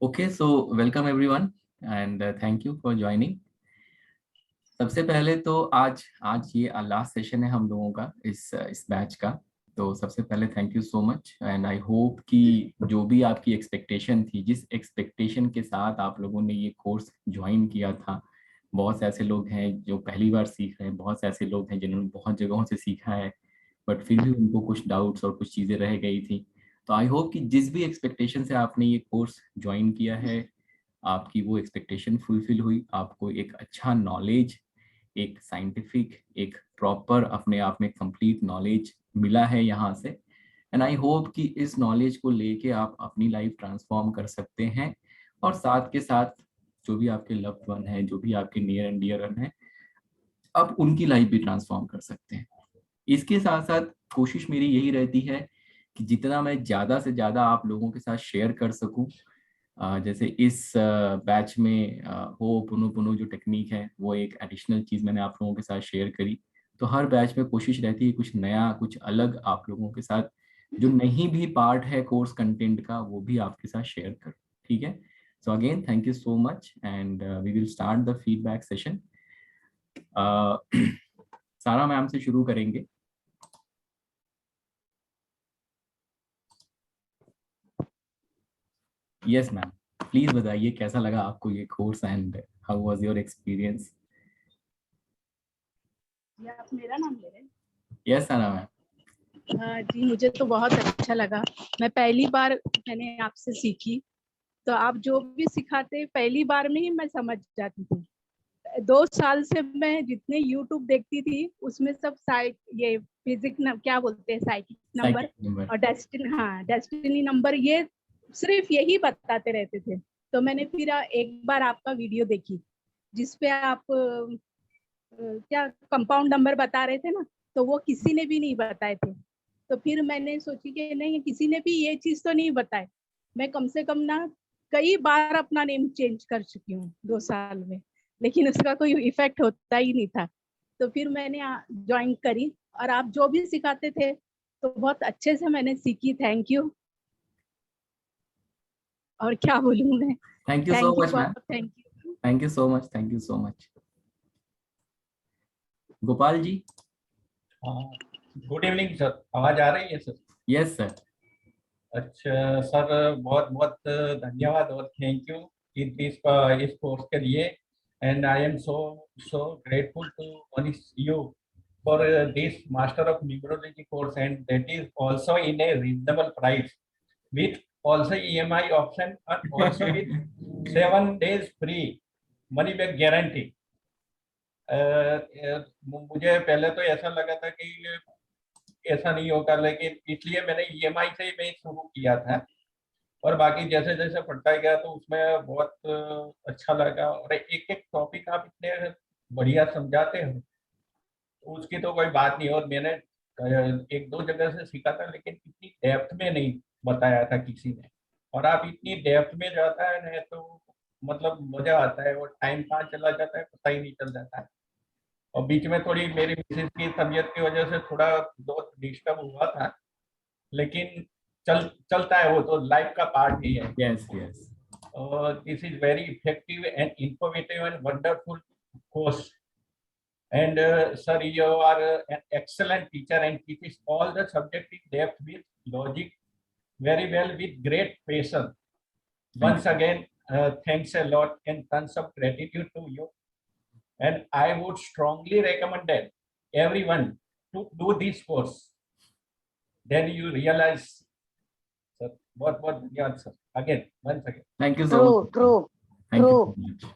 Okay, so welcome everyone and thank you for joining. सबसे पहले तो आज ये लास्ट सेशन है हम लोगों का इस बैच का। तो सबसे पहले thank you so much and I hope कि जो भी आपकी एक्सपेक्टेशन थी, जिस एक्सपेक्टेशन के साथ आप लोगों ने ये कोर्स ज्वाइन किया था, बहुत से ऐसे लोग हैं जो पहली बार सीख रहे हैं, बहुत से ऐसे लोग हैं जिन्होंने बहुत जगहों से सीखा है बट फिर भी उनको कुछ डाउट्स और कुछ चीज़ें रह गई थी। तो आई होप कि जिस भी एक्सपेक्टेशन से आपने ये कोर्स ज्वाइन किया है, आपकी वो एक्सपेक्टेशन फुलफिल हुई, आपको एक अच्छा नॉलेज, एक साइंटिफिक, एक प्रॉपर अपने आप में कंप्लीट नॉलेज मिला है यहाँ से। एंड आई होप कि इस नॉलेज को लेके आप अपनी लाइफ ट्रांसफॉर्म कर सकते हैं और साथ के साथ जो भी आपके लव्ड वन है, जो भी आपके नियर एंड डियर वन है, आप उनकी लाइफ भी ट्रांसफॉर्म कर सकते हैं। इसके साथ साथ कोशिश मेरी यही रहती है कि जितना मैं ज़्यादा से ज़्यादा आप लोगों के साथ शेयर कर सकूं। जैसे इस बैच में हो पुनो पुनो जो टेक्निक है वो एक एडिशनल चीज़ मैंने आप लोगों के साथ शेयर करी। तो हर बैच में कोशिश रहती है कुछ नया, कुछ अलग आप लोगों के साथ जो नहीं भी पार्ट है कोर्स कंटेंट का वो भी आपके साथ शेयर कर। ठीक है। So again thank you so much and we will start the feedback session. Sara ma'am से शुरू करेंगे। यस मैम, प्लीज बताइए कैसा लगा आपको ये course and how was your experience. जी, आप मेरा नाम ले रहे हैं? यस सारा मैम। जी, मुझे तो बहुत अच्छा लगा। मैं पहली बार मैंने आपसे सीखी, तो आप जो भी सिखाते पहली बार में ही मैं समझ जाती थी। 2 साल से मैं जितने YouTube देखती थी उसमें सब ये क्या बोलते हैं, साइकिक नंबर और डेस्टिनी नंबर, ये सिर्फ यही बताते रहते थे। तो मैंने फिर एक बार आपका वीडियो देखी जिसपे आप क्या कंपाउंड नंबर बता रहे थे ना, तो वो किसी ने भी नहीं बताए थे। तो फिर मैंने सोची कि नहीं, किसी ने भी ये चीज तो नहीं बताए। मैं कम से कम ना कई बार अपना नेम चेंज कर चुकी हूँ 2 साल में, लेकिन उसका कोई इफेक्ट होता ही नहीं था। तो फिर मैंने ज्वाइन करी और आप जो भी सिखाते थे तो बहुत अच्छे से मैंने सीखी। Thank you. और क्या बोलूँ मैं। Thank you so thank you much ma'am. Thank you. Thank you so much, thank you so much. Gopal ji. Good evening sir, आवाज आ रही है सर? Yes sir. अच्छा सर, बहुत बहुत धन्यवाद और थैंक यू इस कोर्स के लिए। And I am so so grateful to ऑनिस you for this master of numerology course, and that is also in a reasonable price with also EMI option and also with 7 days free money back guarantee। मुझे पहले तो ऐसा लगा था कि ऐसा नहीं होगा, लेकिन इसलिए मैंने EMI से ही मैं शुरू किया था और बाकी जैसे जैसे पढ़ता गया तो उसमें बहुत अच्छा लगा। और एक एक टॉपिक आप इतने बढ़िया समझाते हो, उसकी तो कोई बात नहीं। और मैंने एक दो जगह से सीखा था लेकिन इतनी डेप्थ में नहीं बताया था किसी ने। और आप इतनी डेप्थ में जाता है ना तो मतलब मजा आता है और टाइम कहाँ चला जाता है पता ही नहीं चल जाता है। और बीच में थोड़ी मेरी मिसेज की तबीयत की वजह से थोड़ा बहुत डिस्टर्ब हुआ था, लेकिन चलता है, वो तो लाइफ का पार्ट ही है। Yes yes. This is very effective and informative and wonderful course. And sir, you are an excellent teacher and teaches all the subject in depth with logic very well with great patience. Once again, thanks a lot and tons of gratitude to you. And I would strongly recommend that everyone to do this course. Then you realize, sir, बहुत बहुत धन्यवाद sir. Again, once again. Thank you so much. Thank you so much.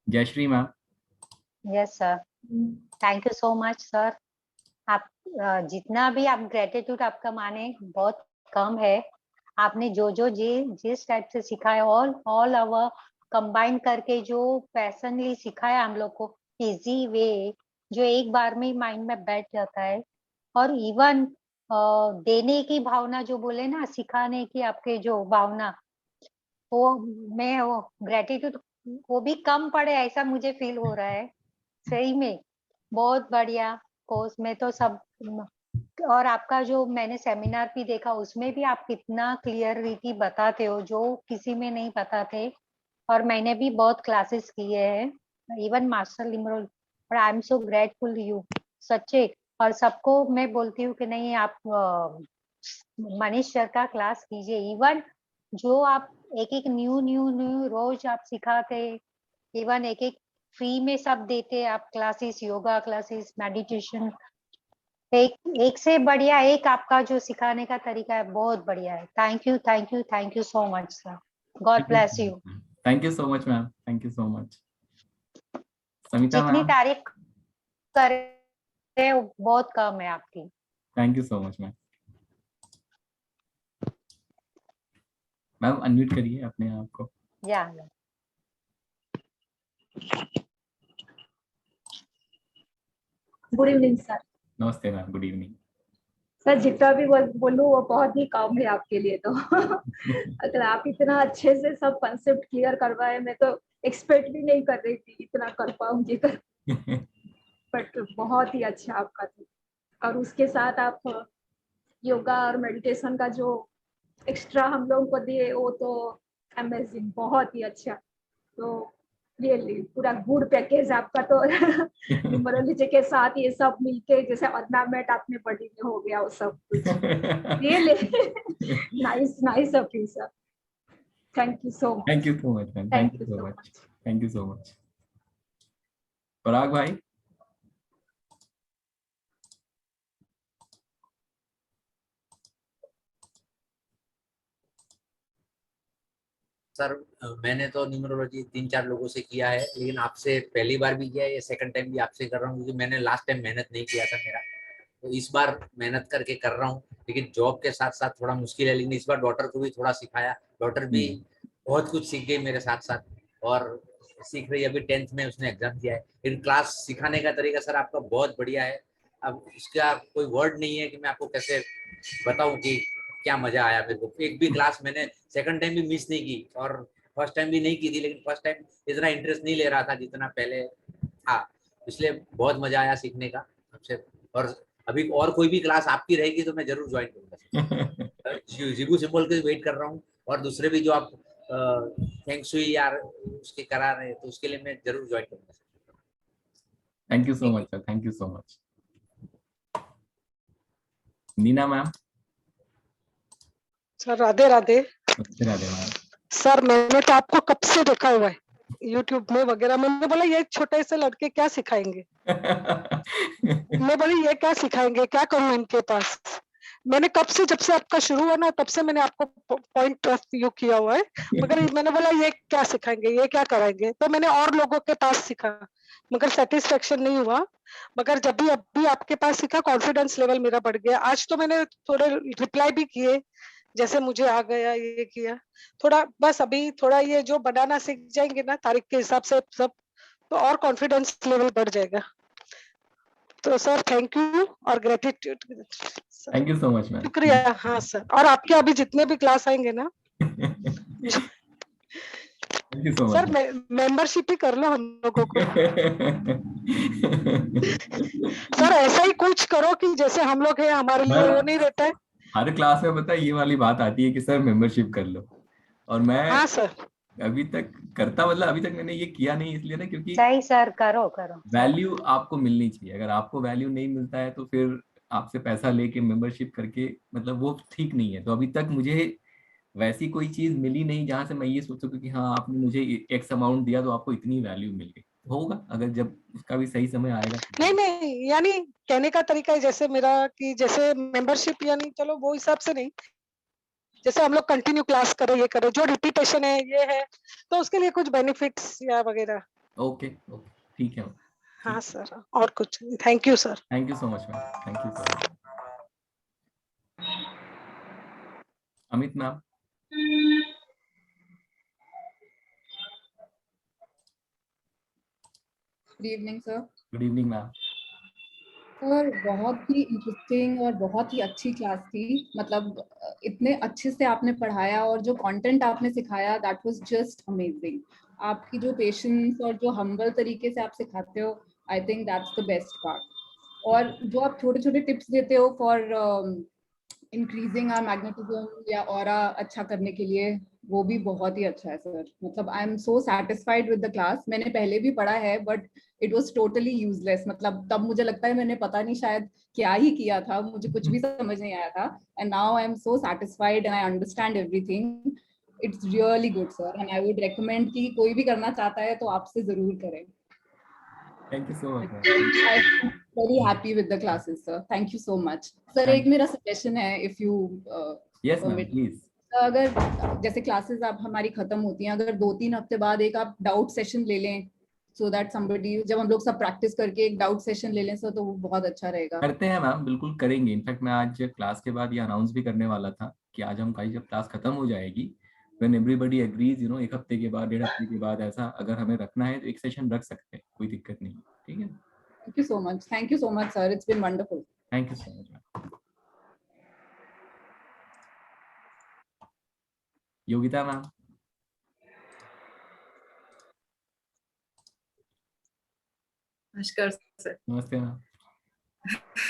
Jayashree ma'am. Yes sir, thank you so much sir. आप जितना भी आप gratitude आपका माने बहुत कम है। आपने जो जिस टाइप से सिखाया ऑल आवर कंबाइन करके जो पैशनली सिखाया हम लोग को, इजी वे जो एक बार में माइंड में बैठ जाता है। और इवन देने की भावना जो बोले ना, सिखाने की आपके जो भावना, वो मैं वो ग्रेटिट्यूड वो भी कम पड़े ऐसा मुझे फील हो रहा है। सही में बहुत बढ़िया कोर्स में तो सब और आपका जो मैंने सेमिनार भी देखा, उसमें भी आप कितना क्लियरिटी बताते हो जो किसी में नहीं पता थे। और मैंने भी बहुत क्लासेस किए हैं, इवन मास्टर लिमरल, और आई एम सो ग्रेटफुल यू सच्चे। और सबको मैं बोलती हूँ कि नहीं, आप मनीष सर का क्लास कीजिए। इवन जो आप एक एक न्यू रोज आप सिखाते, इवन एक एक फ्री में सब देते आप क्लासेस, योगा क्लासेस, मेडिटेशन, एक से बढ़िया एक आपका जो सिखाने का तरीका है बहुत बढ़िया है। Thank you, thank you, thank you so much sir. God bless you. Thank you so much ma'am, thank you so much. Samita जितनी मैम, तारीफ कर रहे हो बहुत कम है आपकी। Thank you so much ma'am. Ma'am unmute करिए अपने आप को। या गुड इवनिंग सर। नमस्ते मैम, गुड इवनिंग। सर जितना भी बोलूं वो बहुत ही कम है आपके लिए तो अगर आप इतना अच्छे से सब कंसेप्ट क्लियर करवाए, मैं तो एक्सपेक्ट भी नहीं कर रही थी इतना कर पाऊंगी कर, बट बहुत ही अच्छा आपका था। और उसके साथ आप योगा और मेडिटेशन का जो एक्स्ट्रा हम लोगों को दिए वो तो अमेजिंग, बहुत ही अच्छा। तो रियली पूरा गुड पैकेज आपका तो न्यूमरोलॉजी के साथ ये सब मिलके जैसे ऑर्नामेंट आपने बॉडी में हो गया वो सब कुछ। Really nice of you sir. Thank you so much. Thank you so much ma'am, thank you so much, thank you so much. Parag bhai. Sir मैंने तो न्यूमरोलॉजी 3-4 लोगों से किया है, लेकिन आपसे पहली बार भी किया है, ये सेकंड टाइम भी आपसे कर रहा हूँ, क्योंकि मैंने लास्ट टाइम मेहनत नहीं किया था मेरा, तो इस बार मेहनत करके कर रहा हूँ। लेकिन जॉब के साथ साथ थोड़ा मुश्किल है, लेकिन इस बार डॉटर को भी थोड़ा सिखाया, डॉटर भी बहुत कुछ सीख गई मेरे साथ साथ, और सीख रही है। अभी 10th में उसने एग्जाम दिया है। इन क्लास सिखाने का तरीका सर आपका बहुत बढ़िया है। अब इसका कोई वर्ड नहीं है कि मैं आपको कैसे बताऊं कि क्या मजा आया मेरे को। एक भी क्लास मैंने सेकंड टाइम भी मिस नहीं की, और फर्स्ट टाइम भी नहीं की थी, लेकिन फर्स्ट टाइम इतना इंटरेस्ट नहीं ले रहा था जितना पहले था, इसलिए बहुत मजा आया सीखने का आपसे। और अभी और कोई भी क्लास आपकी रहेगी तो मैं जरूर ज्वाइन करूंगा। जिगू सिंबल के वेट कर रहा हूँ, और दूसरे भी जो आप थैंक्स सुई यार उसके करा रहे हैं, तो उसके लिए मैं जरूर ज्वाइन करूंगा। Thank you so much sir, thank you so much. Neena ma'am. Sir Radhe Radhe. Radhe ma'am. Sir मैंने तो आपको कब से देखा हुआ है यूट्यूब में वगैरह। मैंने बोला ये छोटे से लड़के क्या सिखाएंगे मैं बोली ये क्या सिखाएंगे, क्या करूं इनके पास। मैंने कब से, जब से आपका शुरू हुआ ना तब से मैंने आपको पॉइंट ऑफ व्यू किया हुआ है, मगर मैंने बोला ये क्या सिखाएंगे, ये क्या कराएंगे। तो मैंने और लोगों के पास सीखा, मगर सेटिस्फेक्शन नहीं हुआ। मगर जब भी अभी आपके पास सीखा, कॉन्फिडेंस लेवल मेरा बढ़ गया। आज तो मैंने थोड़े रिप्लाई भी किए, जैसे मुझे आ गया ये किया थोड़ा। बस अभी थोड़ा ये जो बनाना सीख जाएंगे ना तारीख के हिसाब से सब, तो और कॉन्फिडेंस लेवल बढ़ जाएगा। तो सर थैंक यू और gratitude. Thank you so much ma'am. शुक्रिया। हाँ सर, और आपके अभी जितने भी क्लास आएंगे ना thank you so much sir membership ही कर लो हम लोगों को। सर ऐसा ही कुछ करो कि जैसे हम लोग हैं, हमारे लिए वो नहीं रहता है। हर क्लास में पता है ये वाली बात आती है कि सर मेंबरशिप कर लो, और मैं हाँ सर अभी तक करता, मतलब अभी तक मैंने ये किया नहीं, इसलिए ना क्योंकि सही सर, करो करो। वैल्यू आपको मिलनी चाहिए। अगर आपको वैल्यू नहीं मिलता है तो फिर आपसे पैसा लेके मेंबरशिप करके मतलब वो ठीक नहीं है। तो अभी तक मुझे वैसी कोई चीज मिली नहीं जहां से मैं ये सोचूं कि हाँ आपने मुझे एक्स अमाउंट दिया तो आपको इतनी वैल्यू मिल गई। होगा अगर जब उसका भी सही समय आएगा। नहीं, यानी कहने का तरीका है जैसे मेरा कि जैसे मेंबरशिप, यानी चलो वो हिसाब से नहीं, जैसे हम लोग कंटिन्यू क्लास करें, ये करें, जो रिपीटेशन है ये है, तो उसके लिए कुछ बेनिफिट्स या वगैरह। ओके ओके ठीक है। हाँ सर, और कुछ। Thank you sir. Thank you so much ma'am, thank you so much. Amit ma'am. Good evening sir. Good evening ma'am. Sir बहुत ही इंटरेस्टिंग और बहुत ही अच्छी क्लास थी। मतलब इतने अच्छे से आपने पढ़ाया और जो कंटेंट आपने सिखाया दैट वाज जस्ट अमेजिंग। आपकी जो पेशेंस और जो हम्बल तरीके से आप सिखाते हो, I think that's the best part. और जो आप छोटे छोटे टिप्स देते हो फॉर इंक्रीजिंग आवर मैग्नेटिज्म या ऑरा अच्छा करने के लिए, वो भी बहुत ही अच्छा है सर। मतलब आई am so satisfied with the class. मैंने पहले भी पढ़ा है but it was totally useless. मतलब तब मुझे लगता है मैंने पता नहीं शायद क्या ही किया था, मुझे कुछ भी समझ नहीं आया था। And now I am so satisfied and I understand everything. It's really good sir and I would recommend कि कोई भी करना चाहता है तो आपसे जरूर करें। Thank you so much. Very happy with the classes, sir. Thank you so much. Sir, एक मेरा suggestion है, if you yes ma'am permit. Please. अगर जैसे क्लासेस आप हमारी खत्म होती हैं, अगर 2-3 हफ्ते बाद एक आप डाउट सेशन ले लें, so that somebody, जब हम लोग सब प्रैक्टिस करके एक डाउट सेशन ले लें सर, तो वो बहुत अच्छा रहेगा। करते हैं मैम, बिल्कुल करेंगे। इनफैक्ट मैं आज क्लास के बाद ये अनाउंस भी करने वाला था कि आज हम कल जब क्लास खत्म हो जाएगी, व्हेन एवरीबॉडी एग्रीज, एक हफ्ते के बाद, 1.5 हफ्ते के बाद, ऐसा अगर हमें रखना है तो एक सेशन रख सकते हैं, कोई दिक्कत नहीं। ठीक है, Thank you so much. Thank you so much, sir. It's been wonderful. Thank you so much. Yogita ma'am. नमस्कार सर। नमस्ते मैम।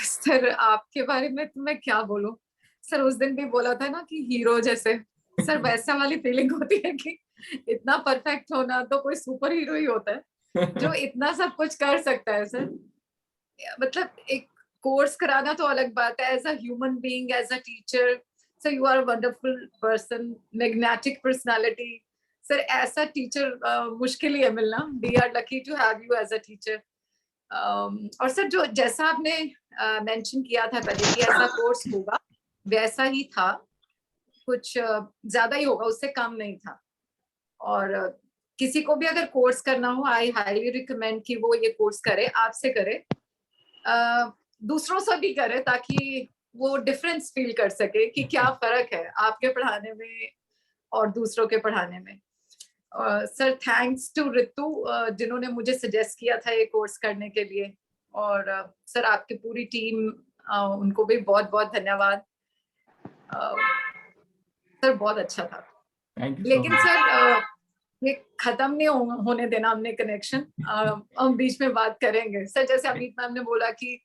सर आपके बारे में तो मैं क्या बोलूं सर, उस दिन भी बोला था ना कि हीरो जैसे, सर वैसा वाली फीलिंग होती है कि इतना परफेक्ट होना तो कोई सुपर हीरो ही होता है जो इतना सब कुछ कर सकता है सर। मतलब एक कोर्स कराना तो अलग बात है, as a human being, as a teacher sir you are a wonderful person, magnetic personality sir. ऐसा टीचर मुश्किल ही है मिलना। We are lucky to have you as a teacher. और सर जो जैसा आपने मेंशन किया था पहले कि ऐसा कोर्स होगा, वैसा ही था, कुछ ज्यादा ही होगा, उससे कम नहीं था। और किसी को भी अगर कोर्स करना हो, आई हाईली रिकमेंड कि वो ये कोर्स करे, आपसे करे, दूसरों से भी करे, ताकि वो डिफरेंस फील कर सके कि क्या फर्क है आपके पढ़ाने में और दूसरों के पढ़ाने में। सर थैंक्स टू रितु जिन्होंने मुझे सजेस्ट किया था ये कोर्स करने के लिए, और सर आपकी पूरी टीम, उनको भी बहुत बहुत धन्यवाद। सर बहुत अच्छा था। लेकिन सर ये खत्म नहीं होने देना हमने कनेक्शन, हम बीच में बात करेंगे सर। जैसे अमित मैम ने बोला कि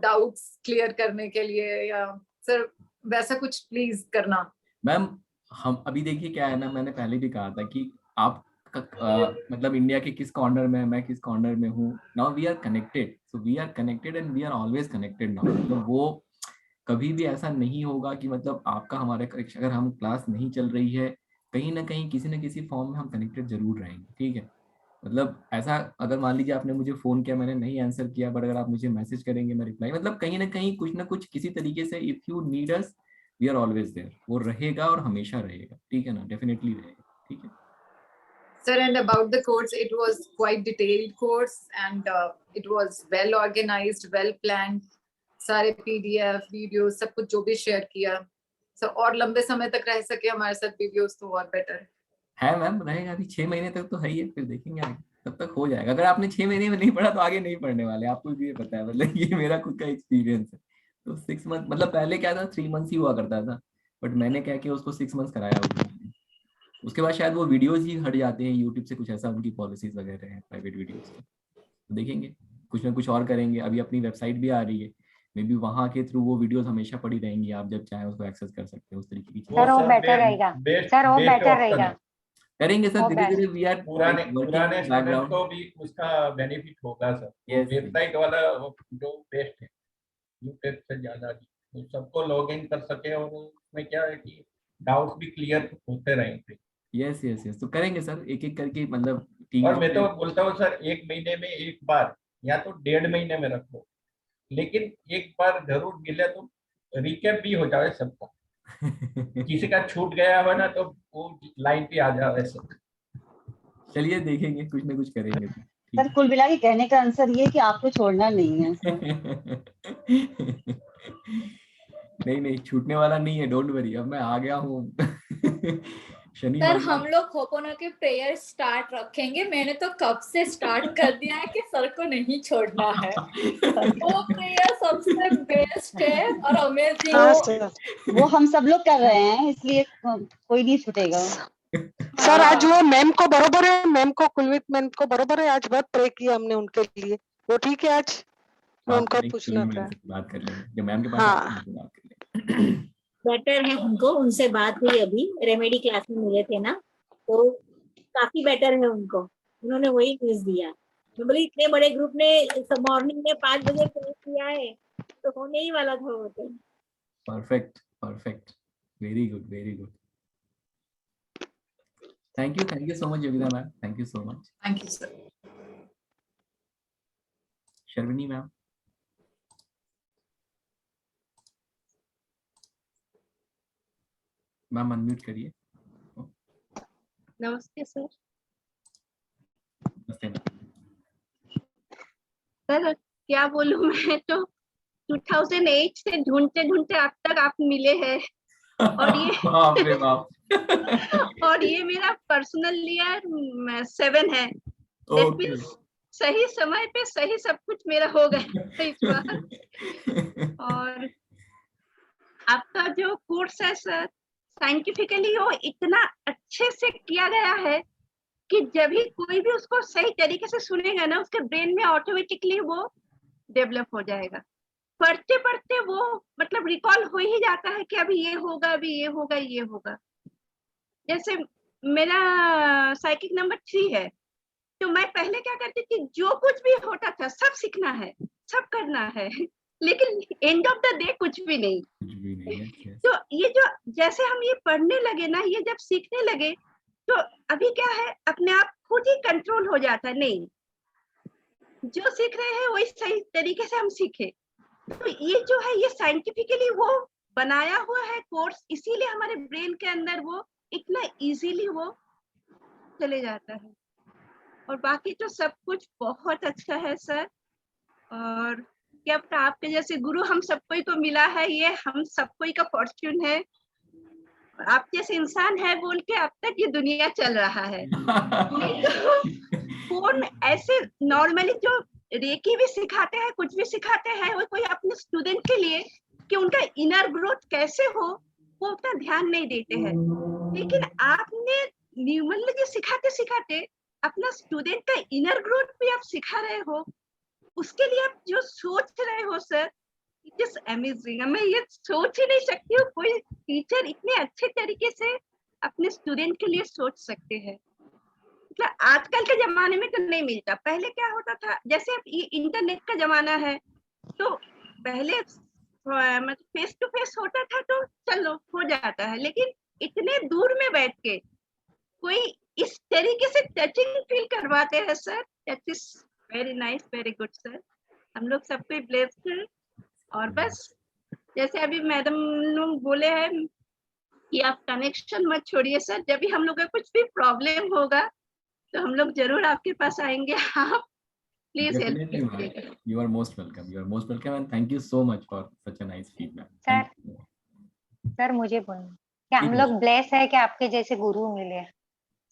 डाउट्स क्लियर करने के लिए, या सर वैसा कुछ प्लीज करना। मैम हम अभी देखिए क्या है ना, मैंने पहले भी कहा था कि आप मतलब इंडिया के किस कॉर्नर में, मैं किस कॉर्नर में हूँ, now we are connected, so we are connected and we are always connected now. मतलब वो कभी भी ऐसा नहीं होगा कि मतलब आपका हमारे, अगर हम क्लास नहीं चल रही है, कहीं ना कहीं किसी न किसी फॉर्म में हम कनेक्टेड जरूर रहेंगे। ठीक है, मतलब ऐसा अगर मान लीजिए आपने मुझे फोन किया, मैंने नहीं आंसर किया, बट अगर आप मुझे मैसेज करेंगे, मैं रिप्लाई, मतलब कहीं ना कहीं कुछ ना कुछ किसी तरीके से, if you need us we are always there, वो रहेगा और हमेशा रहेगा। ठीक है ना, डेफिनेटली रहेगा। ठीक है Sir, and about the course, it was quite detailed course and it was well organized, well planned. सारे PDF वीडियोस सब कुछ जो भी शेयर किया सर, और लंबे समय तक रह सके हमारे साथ वीडियोस तो और बेटर है मैम, रहेगा अभी 6 महीने तक तो है ही है, फिर देखेंगे आगे, तब तक हो जाएगा। अगर आपने 6 महीने में नहीं पढ़ा तो आगे नहीं पढ़ने वाले, आपको भी ये पता है, मतलब ये मेरा खुद का एक्सपीरियंस है। तो 6 मंथ, मतलब पहले क्या था 3 मंथ्स ही हुआ करता था, बट मैंने क्या किया उसको 6 मंथ्स कराया हुआ। उसके बाद शायद वो वीडियोस ही हट जाते हैं यूट्यूब से, कुछ ऐसा उनकी पॉलिसीज वगैरह है प्राइवेट वीडियोस की। तो देखेंगे, कुछ ना कुछ और करेंगे। अभी अपनी वेबसाइट भी आ रही है, मे बी वहाँ के थ्रू वो वीडियोस हमेशा पड़ी रहेंगी, आप जब चाहें उसको एक्सेस कर सकते हैं, उस तरीके की चीजें। सर वो बेटर रहेगा, सर वो बेटर रहेगा। करेंगे सर, धीरे धीरे वी आर पुराने वर्किंग स्टूडेंट को भी उसका बेनिफिट होगा सर। वेबसाइट वाला जो बेस्ट है, यूट्यूब से ज्यादा, तो सबको लॉग इन कर सके, और उसमें क्या है कि डाउट्स भी क्लियर होते रहेंगे। यस यस यस, तो करेंगे सर एक एक करके, मतलब टीम। और मैं तो बोलता हूँ सर, 1 महीने में एक बार या तो 1.5 महीने में रखो, लेकिन एक बार जरूर मिले तो रिकैप भी हो जाए सबका। किसी का छूट गया हो ना तो वो लाइन पे आ जाए सब। चलिए देखेंगे, कुछ ना कुछ करेंगे सर। कुल मिला के कहने का आंसर ये कि आपको छोड़ना नहीं है। नहीं नहीं, छूटने वाला नहीं है, डोंट वरी, अब मैं आ गया हूँ। सर हम लोग होपोनो के प्रेयर स्टार्ट रखेंगे, मैंने तो कब से स्टार्ट कर दिया है कि सर को नहीं छोड़ना है। वो प्रेयर सबसे बेस्ट है और अमेजिंग। वो हम सब लोग कर रहे हैं, इसलिए कोई नहीं छूटेगा। सर आज वो मैम को बरोबर है, मैम को, कुलवीत मैम को बरोबर है, आज बहुत प्रे किया हमने उनके लिए, वो ठीक है आज? मैम का पूछना था। बात कर लेंगे जब मैम के पास हाँ। आते हैं तो बात कर लेंगे। बेटर है उनको, उनसे बात हुई अभी, रेमेडी क्लास में मिले थे ना, तो काफी बेटर है उनको, उन्होंने वही न्यूज दिया। मैं बोली इतने बड़े ग्रुप ने मॉर्निंग में 5 बजे प्रेयर किया है तो होने ही वाला था वो तो। Perfect perfect, very good very good. Thank you so much Yogita ma'am, thank you so much. Thank you sir. Sharvini ma'am. Ma'am unmute करिए। नमस्ते सर। नमस्ते मैम। सर क्या बोलूं, मैं तो 2008 से ढूंढते ढूंढते अब तक आप मिले हैं और ये बाप रे बाप। और ये मेरा पर्सनल ईयर 7 है। That okay. means सही समय पे सही सब कुछ मेरा हो गया इस बार। और आपका जो कोर्स है सर, साइंटिफिकली वो इतना अच्छे से किया गया है कि जब भी कोई भी उसको सही तरीके से सुनेगा ना, उसके ब्रेन में ऑटोमेटिकली वो डेवलप हो जाएगा। पढ़ते पढ़ते वो मतलब रिकॉल हो ही जाता है कि अभी ये होगा, अभी ये होगा, ये होगा। जैसे मेरा साइकिक नंबर 3 है, तो मैं पहले क्या करती थी, जो कुछ भी होता था सब सीखना है, सब करना है, लेकिन एंड ऑफ द डे कुछ भी नहीं। तो ये जो जैसे हम ये पढ़ने लगे ना, ये जब सीखने लगे, तो अभी क्या है, अपने आप खुद ही कंट्रोल हो जाता है। नहीं, जो सीख रहे हैं वही सही तरीके से हम सीखे। तो ये जो है, ये साइंटिफिकली वो बनाया हुआ है कोर्स, इसीलिए हमारे ब्रेन के अंदर वो इतना इजीली वो चले जाता है। और बाकी तो सब कुछ बहुत अच्छा है सर। और क्या पता आपके जैसे गुरु हम सबको को मिला है, ये हम सबको का फॉर्च्यून है। आप जैसे इंसान है बोल के अब तक ये दुनिया चल रहा है। कौन ऐसे नॉर्मली जो रेकी भी सिखाते हैं, कुछ भी सिखाते हैं, वो कोई अपने स्टूडेंट के लिए कि उनका इनर ग्रोथ कैसे हो, वो उतना ध्यान नहीं देते हैं। लेकिन आपने न्यूमरोलॉजी सिखाते सिखाते अपना स्टूडेंट का इनर ग्रोथ भी आप सिखा रहे हो, उसके लिए आप जो सोच रहे हो सर, इट इज अमेजिंग। मैं ये सोच ही नहीं सकती हूँ कोई टीचर इतने अच्छे तरीके से अपने स्टूडेंट के लिए सोच सकते हैं। मतलब आजकल के जमाने में तो नहीं मिलता। पहले क्या होता था, जैसे ये इंटरनेट का जमाना है, तो पहले मतलब फेस टू फेस होता था तो चलो हो जाता है, लेकिन इतने दूर में बैठ के कोई इस तरीके से टचिंग फील करवाते हैं sir, that is very nice, very good sir. हम लोग सबको ब्लेस्ड है। और बस जैसे अभी मैडम लोग बोले हैं कि आप कनेक्शन मत छोड़िए सर, जब भी हम लोग का कुछ भी प्रॉब्लम होगा तो हम लोग जरूर आपके पास आएंगे। आप प्लीज हेल्प कीजिएगा। You are most welcome. You are most welcome and thank you so much for such a nice feedback. Sir मुझे बोलना कि हम लोग ब्लेस है कि आपके जैसे गुरु मिले।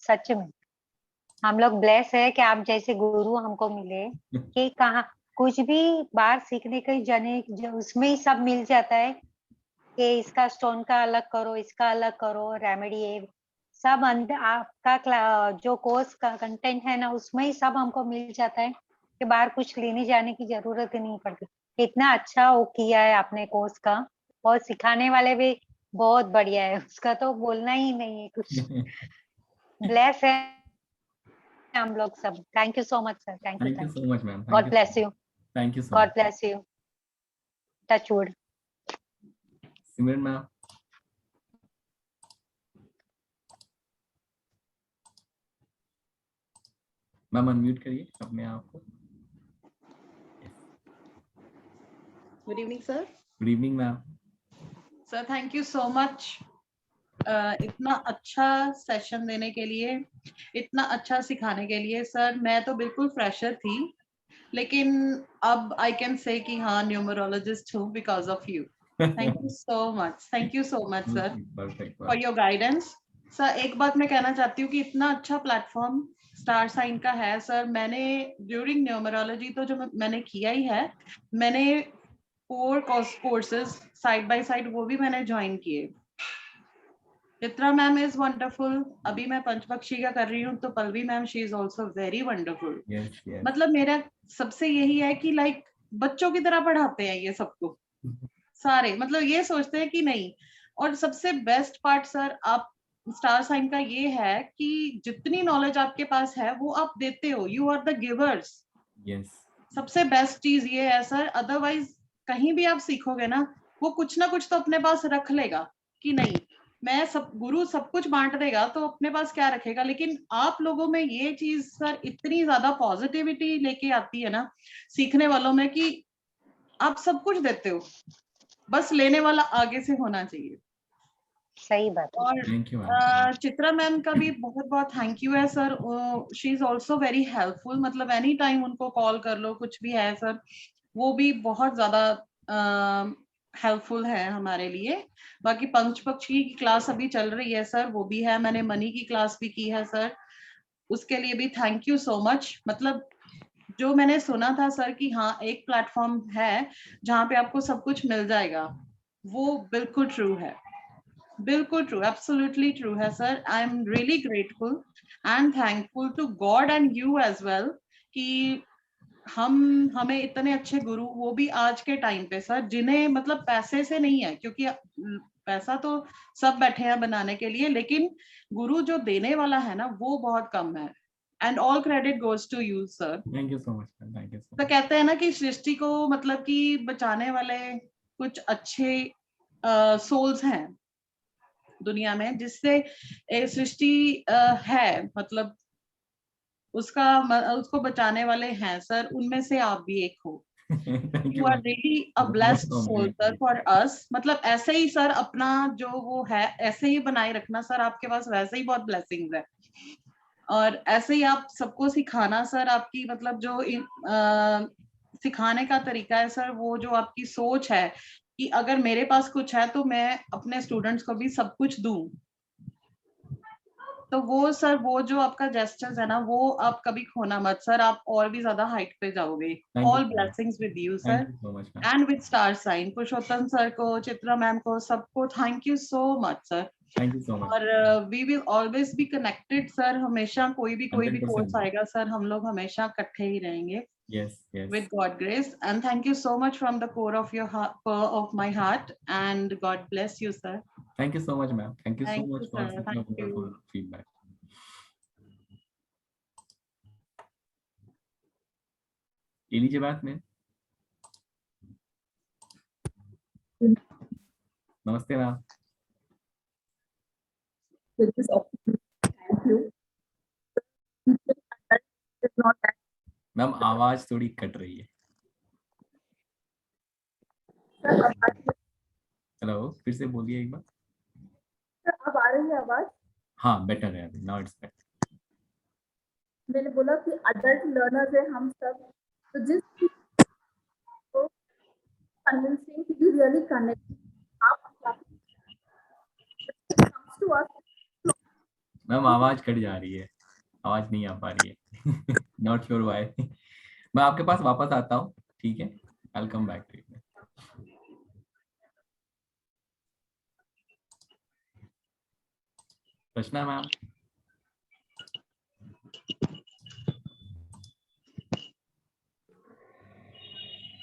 सच में हम लोग ब्लेस है कि आप जैसे गुरु हमको मिले, कि कहाँ कुछ भी बाहर सीखने के जाने उसमें ही सब मिल जाता है कि इसका स्टोन का अलग करो, इसका अलग करो, रेमेडी सब आपका जो कोर्स का कंटेंट है ना, उसमें ही सब हमको मिल जाता है कि बाहर कुछ लेने जाने की जरूरत ही नहीं पड़ती। इतना अच्छा वो किया है आपने कोर्स का, और सिखाने वाले भी बहुत बढ़िया है, उसका तो बोलना ही नहीं है कुछ। ब्लेस है हम लोग सब। Thank you so much sir. Thank you so much ma'am. God bless you. Thank you so God bless you. Touch wood. Simran ma'am. Ma'am unmute करिए अपने आप को। Good evening sir. Good evening ma'am. Sir thank you so much इतना अच्छा session देने के लिए, इतना अच्छा सिखाने के लिए। सर मैं तो बिल्कुल फ्रेशर थी, लेकिन अब आई कैन से कि हाँ न्यूमरोलॉजिस्ट हूँ because of you. Thank you so much, thank you so much sir for your guidance. Sir एक बात मैं कहना चाहती हूँ कि इतना अच्छा प्लेटफॉर्म स्टार साइन का है सर। मैंने ड्यूरिंग न्यूमरोलॉजी तो जो मैंने किया ही है, मैंने 4 कोर्सेज साइड बाय साइड वो भी मैंने ज्वाइन किए। Chitra ma'am is wonderful. अभी मैं पंचपक्षी का कर रही हूँ तो Pallavi ma'am she is also very wonderful. मतलब मेरा सबसे यही है कि लाइक बच्चों की तरह पढ़ाते हैं ये सबको सारे, मतलब ये सोचते हैं कि नहीं। और सबसे बेस्ट पार्ट सर आप स्टार साइन का ये है कि जितनी नॉलेज आपके पास है वो आप देते हो, you are the givers. Yes, सबसे बेस्ट चीज ये है सर, अदरवाइज कहीं भी आप सीखोगे ना, वो कुछ ना कुछ तो अपने पास रख लेगा कि नहीं मैं सब, गुरु सब कुछ बांट देगा तो अपने पास क्या रखेगा। लेकिन आप लोगों में ये चीज सर इतनी ज्यादा पॉजिटिविटी लेके आती है ना सीखने वालों में, कि आप सब कुछ देते हो, बस लेने वाला आगे से होना चाहिए। सही बात है। और चित्रा मैम का भी बहुत बहुत थैंक यू है sir, she is also very helpful, मतलब एनी टाइम उनको कॉल कर लो कुछ भी है सर, वो भी बहुत ज्यादा हेल्पफुल है हमारे लिए। बाकी पंच पक्षी की क्लास अभी चल रही है सर, वो भी है, मैंने मनी की क्लास भी की है सर, उसके लिए भी थैंक यू सो मच। मतलब जो मैंने सुना था सर कि हाँ एक प्लेटफॉर्म है जहाँ पे आपको सब कुछ मिल जाएगा, वो बिल्कुल ट्रू है, बिल्कुल ट्रू, एब्सोल्युटली ट्रू है sir. I am really grateful and thankful to God and you as well कि हमें इतने अच्छे गुरु, वो भी आज के टाइम पे सर, जिन्हें मतलब पैसे से नहीं है, क्योंकि पैसा तो सब बैठे हैं बनाने के लिए, लेकिन गुरु जो देने वाला है ना वो बहुत कम है। And all credit goes to you sir. Thank you so much, thank you so तो कहते हैं ना कि सृष्टि को मतलब कि बचाने वाले कुछ अच्छे सोल्स हैं दुनिया में, जिससे सृष्टि है, मतलब उसको बचाने वाले हैं सर, उनमें से आप भी एक हो। You are really a blessed soul sir for us. मतलब ऐसे ही सर अपना जो वो है ऐसे ही बनाए रखना सर, आपके पास वैसे ही बहुत ब्लेसिंग्स है, और ऐसे ही आप सबको सिखाना सर, आपकी मतलब जो सिखाने का तरीका है सर, वो जो आपकी सोच है कि अगर मेरे पास कुछ है तो मैं अपने स्टूडेंट्स को भी सब कुछ दूं, तो वो सर वो जो आपका जेस्चर्स है ना वो आप कभी खोना मत सर, आप और भी ज्यादा हाइट पे जाओगे। All blessings with you sir and with star sign. Purushottam sir को, चित्रा मैम को, सबको thank you so much sir. Thank you so much. और we will always be connected sir, हमेशा कोई भी 100% कोर्स आएगा सर, हम लोग हमेशा इकट्ठे ही रहेंगे। Yes, yes. With God grace, and thank you so much from the core of your heart, of my heart, and God bless you sir. Thank you so much ma'am, thank you so Thank much you, for sir. such a Thank you. wonderful feedback. ले लीजिए बात में। नमस्ते ma'am. Ma'am आवाज थोड़ी cut रही है। Hello, फिर से बोलिए एक बार। अब आ रही है आवाज? हाँ बेटर है अभी, नाउ इट्स बेटर। मैंने बोला कि अडल्ट लर्नर्स है हम सब, तो जिस को convincing to be really connect आप टू अस। मैम आवाज कट जा रही है, आवाज नहीं आ पा रही है। Not sure why. मैं आपके पास वापस आता हूँ, ठीक है? I will come back to you. Rachna ma'am.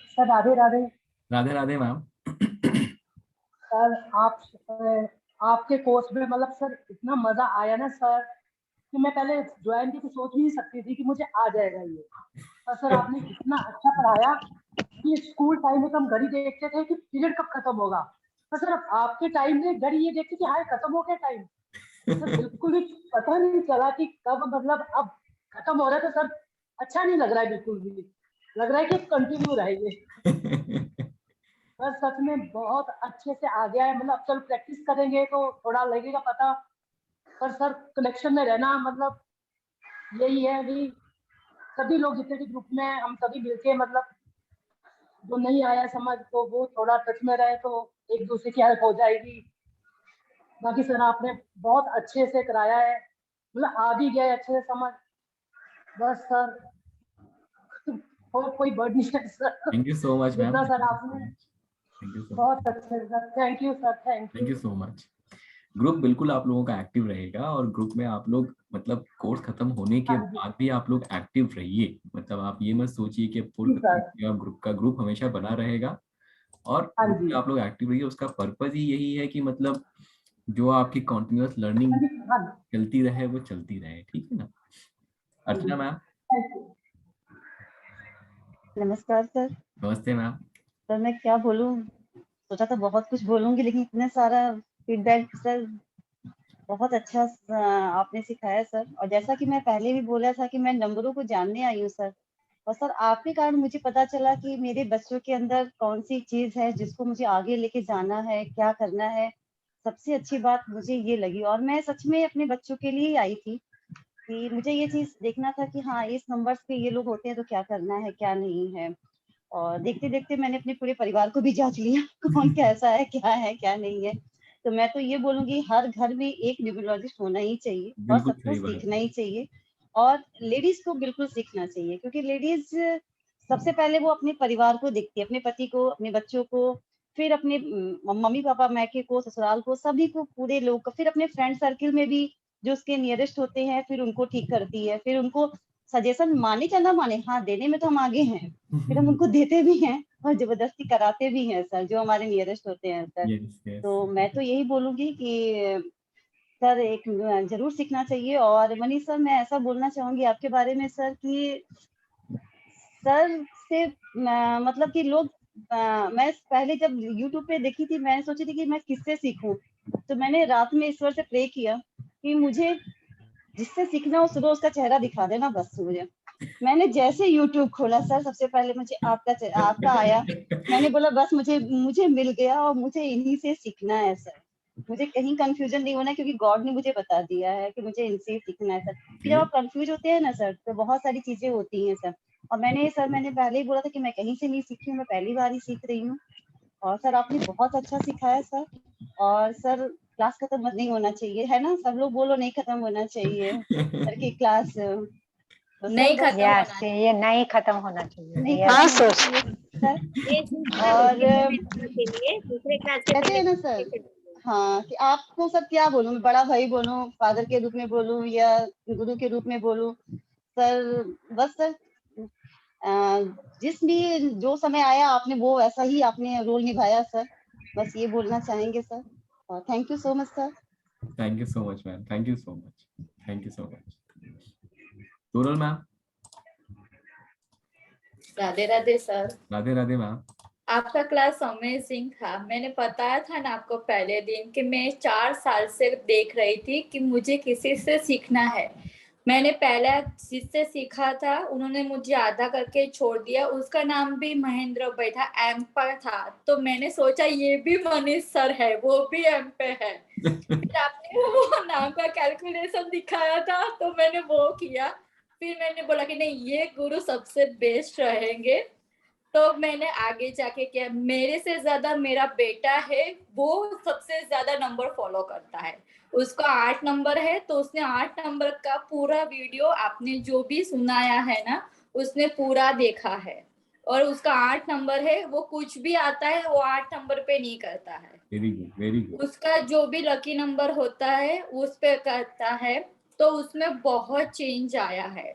Sir Radhe Radhe. Radhe Radhe ma'am. Sir आपके कोर्स में मतलब सर इतना मजा आया ना सर, कि मैं पहले ज्वाइन की तो सोच ही नहीं सकती थी कि मुझे आ जाएगा ये। और सर आपने इतना अच्छा पढ़ाया कि स्कूल टाइम में तो हम घड़ी देखते थे कि पीरियड कब खत्म होगा, तो सर आपके टाइम में घड़ी ये देखते कि हाँ खत्म हो गया टाइम, सर बिल्कुल भी पता नहीं चला कि कब मतलब अब खत्म हो रहा है। तो सर अच्छा नहीं लग रहा है, बिल्कुल भी लग रहा है कि कंटिन्यू रहेंगे। सर सच में बहुत अच्छे से आ गया है, मतलब चल प्रैक्टिस करेंगे तो थोड़ा लगेगा पता, पर सर कनेक्शन में रहना मतलब यही है अभी सभी लोग जितने भी ग्रुप में हम सभी मिलके, मतलब जो नहीं आया समझ तो वो थोड़ा टच में रहे तो एक दूसरे की हेल्प हो जाएगी। बाकी सर आपने बहुत अच्छे से कराया है, मतलब आ भी गया अच्छे से समझ, बस सर और कोई वर्ड नहीं है sir. Thank you so much ma'am. जितना सर आपने बहुत अच्छे sir, thank you sir, thank you so much. Group बिल्कुल आप लोगों का एक्टिव रहेगा और ग्रुप में आप लोग मतलब कोर्स खत्म होने के बाद भी आप लोग एक्टिव रहिए। मतलब आप ये मत सोचिए कि कोर्स खत्म हो गया, ग्रुप का ग्रुप हमेशा बना रहेगा और ग्रुप में आप लोग एक्टिव रहिए। उसका पर्पज ही यही है कि मतलब जो आपकी कॉन्टिन्यूअस लर्निंग चलती रहे वो चलती रहे, ठीक है ना। अर्चना मैम। नमस्कार सर। नमस्ते मैम। सर मैं क्या बोलूं, सोचा था बहुत कुछ बोलूंगी लेकिन इतने सारा फीडबैक सर, बहुत अच्छा आपने सिखाया सर। और जैसा कि मैं पहले भी बोला था कि मैं नंबरों को जानने आई हूँ सर, और सर आपके कारण मुझे पता चला कि मेरे बच्चों के अंदर कौन सी चीज है जिसको मुझे आगे लेके जाना है, क्या करना है। सबसे अच्छी बात मुझे ये लगी, और मैं सच में अपने बच्चों के लिए ही आई थी कि मुझे ये चीज देखना था कि हाँ इस नंबर्स पे ये लोग होते हैं तो क्या करना है क्या नहीं है। और देखते देखते मैंने अपने पूरे परिवार को भी जांच लिया कौन कैसा है क्या नहीं है। तो मैं तो ये बोलूंगी हर घर में एक न्यूरोलॉजिस्ट होना ही चाहिए और बिल्कुल सबको सही बात सीखना ही चाहिए। और लेडीज को बिल्कुल सीखना चाहिए, क्योंकि लेडीज सबसे पहले वो अपने परिवार को देखती है, अपने पति को, अपने बच्चों को, फिर अपने मम्मी पापा मैके को, ससुराल को, सभी को, पूरे लोग को, फिर अपने फ्रेंड सर्किल में भी जो उसके नियरेस्ट होते हैं फिर उनको ठीक करती है, फिर उनको सजेशन माने या ना माने, हाँ देने में तो हम आगे हैं, फिर हम उनको देते भी हैं और जबरदस्ती कराते भी हैं सर, जो हमारे नियरेस्ट होते हैं सर। yes. तो मैं तो यही बोलूंगी कि सर एक जरूर सीखना चाहिए। और मनीष सर मैं ऐसा बोलना चाहूंगी आपके बारे में सर कि सर से मतलब कि लोग मैं पहले जब YouTube पे देखी थी मैं सोची थी कि मैं किससे सीखूं, तो मैंने रात में ईश्वर से प्रे किया कि मुझे जिससे सीखना हो सुबह उसका चेहरा दिखा देना बस मुझे। मैंने जैसे YouTube खोला सर सबसे पहले मुझे आपका आया, मैंने बोला बस मुझे मिल गया और मुझे इन्हीं से सीखना है सर। मुझे कहीं कंफ्यूजन नहीं होना क्योंकि गॉड ने मुझे बता दिया है कि मुझे इनसे सीखना है सर। जब आप कंफ्यूज होते हैं ना सर तो बहुत सारी चीजें होती हैं सर। और मैंने पहले ही बोला था कि मैं कहीं से नहीं सीखी हूँ, मैं पहली बार ही सीख रही हूँ। और सर आपने बहुत अच्छा सिखाया सर। और सर क्लास खत्म नहीं होना चाहिए है ना, सब लोग बोलो नहीं खत्म होना चाहिए सर की क्लास। तो नहीं सर खत्म होना चाहिए, नहीं खत्म होना चाहिए। नहीं हाँ खत्म सर। होना चाहिए सर। और और दूसरे क्लास के कहते हैं ना सर, हाँ कि आपको सर क्या बोलूं, मैं बड़ा भाई बोलूं, फादर के रूप में बोलूं या गुरु के रूप में बोलूं सर। बस सर जिस भी जो समय आया आपने वो वैसा ही आपने रोल निभाया सर, बस ये बोलना चाहेंगे सर। और thank you so much sir. Thank you so much ma'am, thank you so much, thank you so much. Toral ma'am. Radhe Radhe sir. Radhe Radhe ma'am. आपका क्लास अमेजिंग था। मैंने बताया था ना आपको पहले दिन कि मैं 4 साल से देख रही थी कि मुझे किसी से सीखना है। मैंने पहला जिससे सीखा था उन्होंने मुझे आधा करके छोड़ दिया, उसका नाम भी महेंद्र भाई था, एम पर था। तो मैंने सोचा ये भी मनीष सर है, वो भी एम पे है। फिर आपने वो नाम का कैलकुलेशन दिखाया था तो मैंने वो किया। फिर मैंने बोला कि नहीं ये गुरु सबसे बेस्ट रहेंगे। तो मैंने आगे जाके किया। मेरे से ज्यादा मेरा बेटा है, वो सबसे ज्यादा नंबर फॉलो करता है। उसका 8 नंबर है तो उसने 8 नंबर का पूरा वीडियो आपने जो भी सुनाया है ना उसने पूरा देखा है। और उसका 8 नंबर है, वो कुछ भी आता है वो 8 नंबर पे नहीं करता है। Very good, very good. उसका जो भी लकी नंबर होता है उस पे करता है। तो उसमें बहुत चेंज आया है।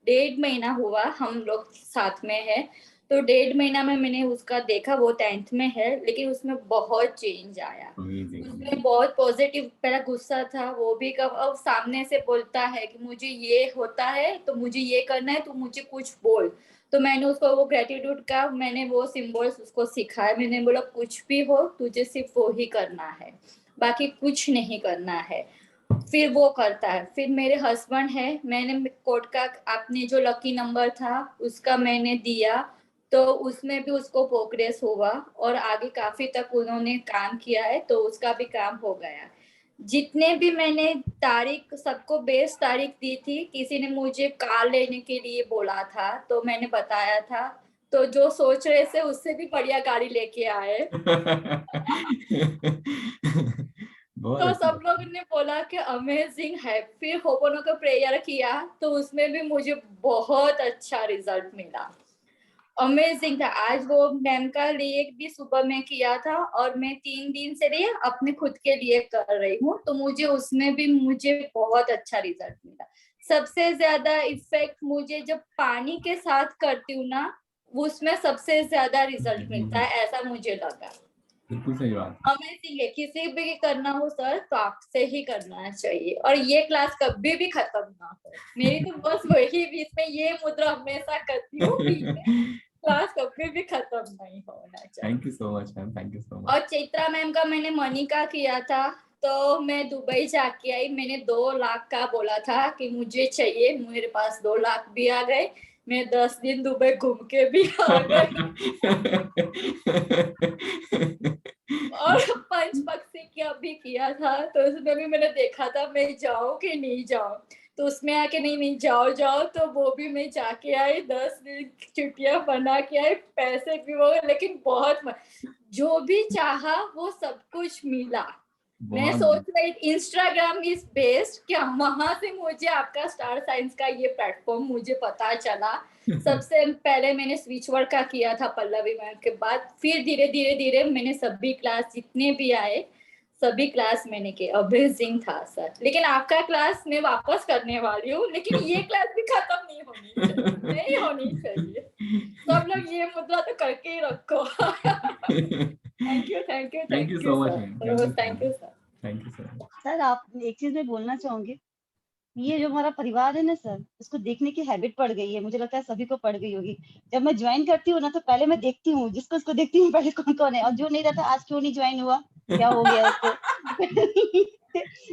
1.5 महीना हुआ हम लोग साथ में है, तो 1.5 महीना में मैंने उसका देखा, वो 10th में है लेकिन उसमें बहुत चेंज आया। उसमें बहुत पॉजिटिव, पहला गुस्सा था वो भी कब अब सामने से बोलता है कि मुझे ये होता है तो मुझे ये करना है तो मुझे कुछ बोल। तो मैंने उसको वो ग्रेटिट्यूड का मैंने वो सिंबल्स उसको सिखाया। मैंने बोला कुछ भी हो तुझे सिर्फ वो ही करना है, बाकी कुछ नहीं करना है। फिर वो करता है। फिर मेरे हस्बैंड है, मैंने कोर्ट का आपने जो लकी नंबर था उसका मैंने दिया, तो उसमें भी उसको प्रोग्रेस हुआ और आगे काफी तक उन्होंने काम किया है, तो उसका भी काम हो गया। जितने भी मैंने तारीख सबको बेस्ट तारीख दी थी, किसी ने मुझे कार लेने के लिए बोला था तो मैंने बताया था, तो जो सोच रहे थे उससे भी बढ़िया गाड़ी लेके आए। तो सब लोग ने बोला कि अमेजिंग है। फिर होपोनो का प्रेयर किया तो उसमें भी मुझे बहुत अच्छा रिजल्ट मिला। अमेजिंग था। आज वो मैम का लिए भी सुबह में किया था और मैं 3 दिन से लिए अपने खुद के लिए कर रही हूँ, तो मुझे उसमें भी मुझे बहुत अच्छा रिजल्ट मिला। सबसे ज्यादा इफेक्ट मुझे जब पानी के साथ करती हूँ ना, उसमें सबसे ज्यादा रिजल्ट मिलता है, ऐसा मुझे लगा। बिल्कुल सही बात। अमेजिंग है। किसी भी करना हो सर तो आपसे ही करना चाहिए, और ये क्लास कभी भी खत्म ना हो। मेरी तो बस वही बीच में ये मुद्रा हमेशा करती हूँ कि क्लास कभी भी खत्म नहीं होना चाहिए। Thank you so much ma'am, thank you so much. और चित्रा मैम का मैंने मनी का किया था, तो मैं दुबई जाके आई, मैंने 2 लाख का बोला था कि मुझे चाहिए, मेरे पास 2 लाख भी आ गए। मैं 10 दिन दुबई घूम के भी आ गई। और पंचपक्षी की अभी किया था, तो उसमें भी मैंने देखा था मैं जाऊं कि नहीं जाऊं, तो उसमें आके नहीं जाओ जाओ, तो वो भी मैं जाके आई, 10 दिन छुट्टियां बना के आई, पैसे भी हो गए, लेकिन बहुत जो भी चाहा वो सब कुछ मिला। मैं सोच रही इंस्टाग्राम इज बेस्ट, क्या वहां से मुझे आपका स्टार साइंस का ये प्लेटफॉर्म मुझे पता चला। सबसे पहले मैंने स्विच वर्क का किया था पल्लवी मैम के बाद, फिर धीरे धीरे मैंने सभी क्लास जितने भी आए सभी क्लास मैंने किए। अमेजिंग था सर। लेकिन आपका क्लास मैं वापस करने वाली हूँ, लेकिन ये क्लास भी खत्म नहीं होनी चाहिए, नहीं होनी चाहिए। सब लोग ये मुद्रा तो करके ही रखो। Thank you thank you thank you so much ma'am, thank you sir. Thank you sir. Sir आप एक चीज मैं बोलना चाहूंगी, ये जो हमारा परिवार है ना सर, इसको देखने की हैबिट पड़ गई है, मुझे लगता है सभी को पड़ गई होगी। जब मैं ज्वाइन करती हूँ ना, तो पहले मैं देखती हूँ जिसको उसको देखती हूँ पहले कौन कौन है, और जो नहीं रहता आज क्यों नहीं ज्वाइन हुआ, क्या हो गया उसको।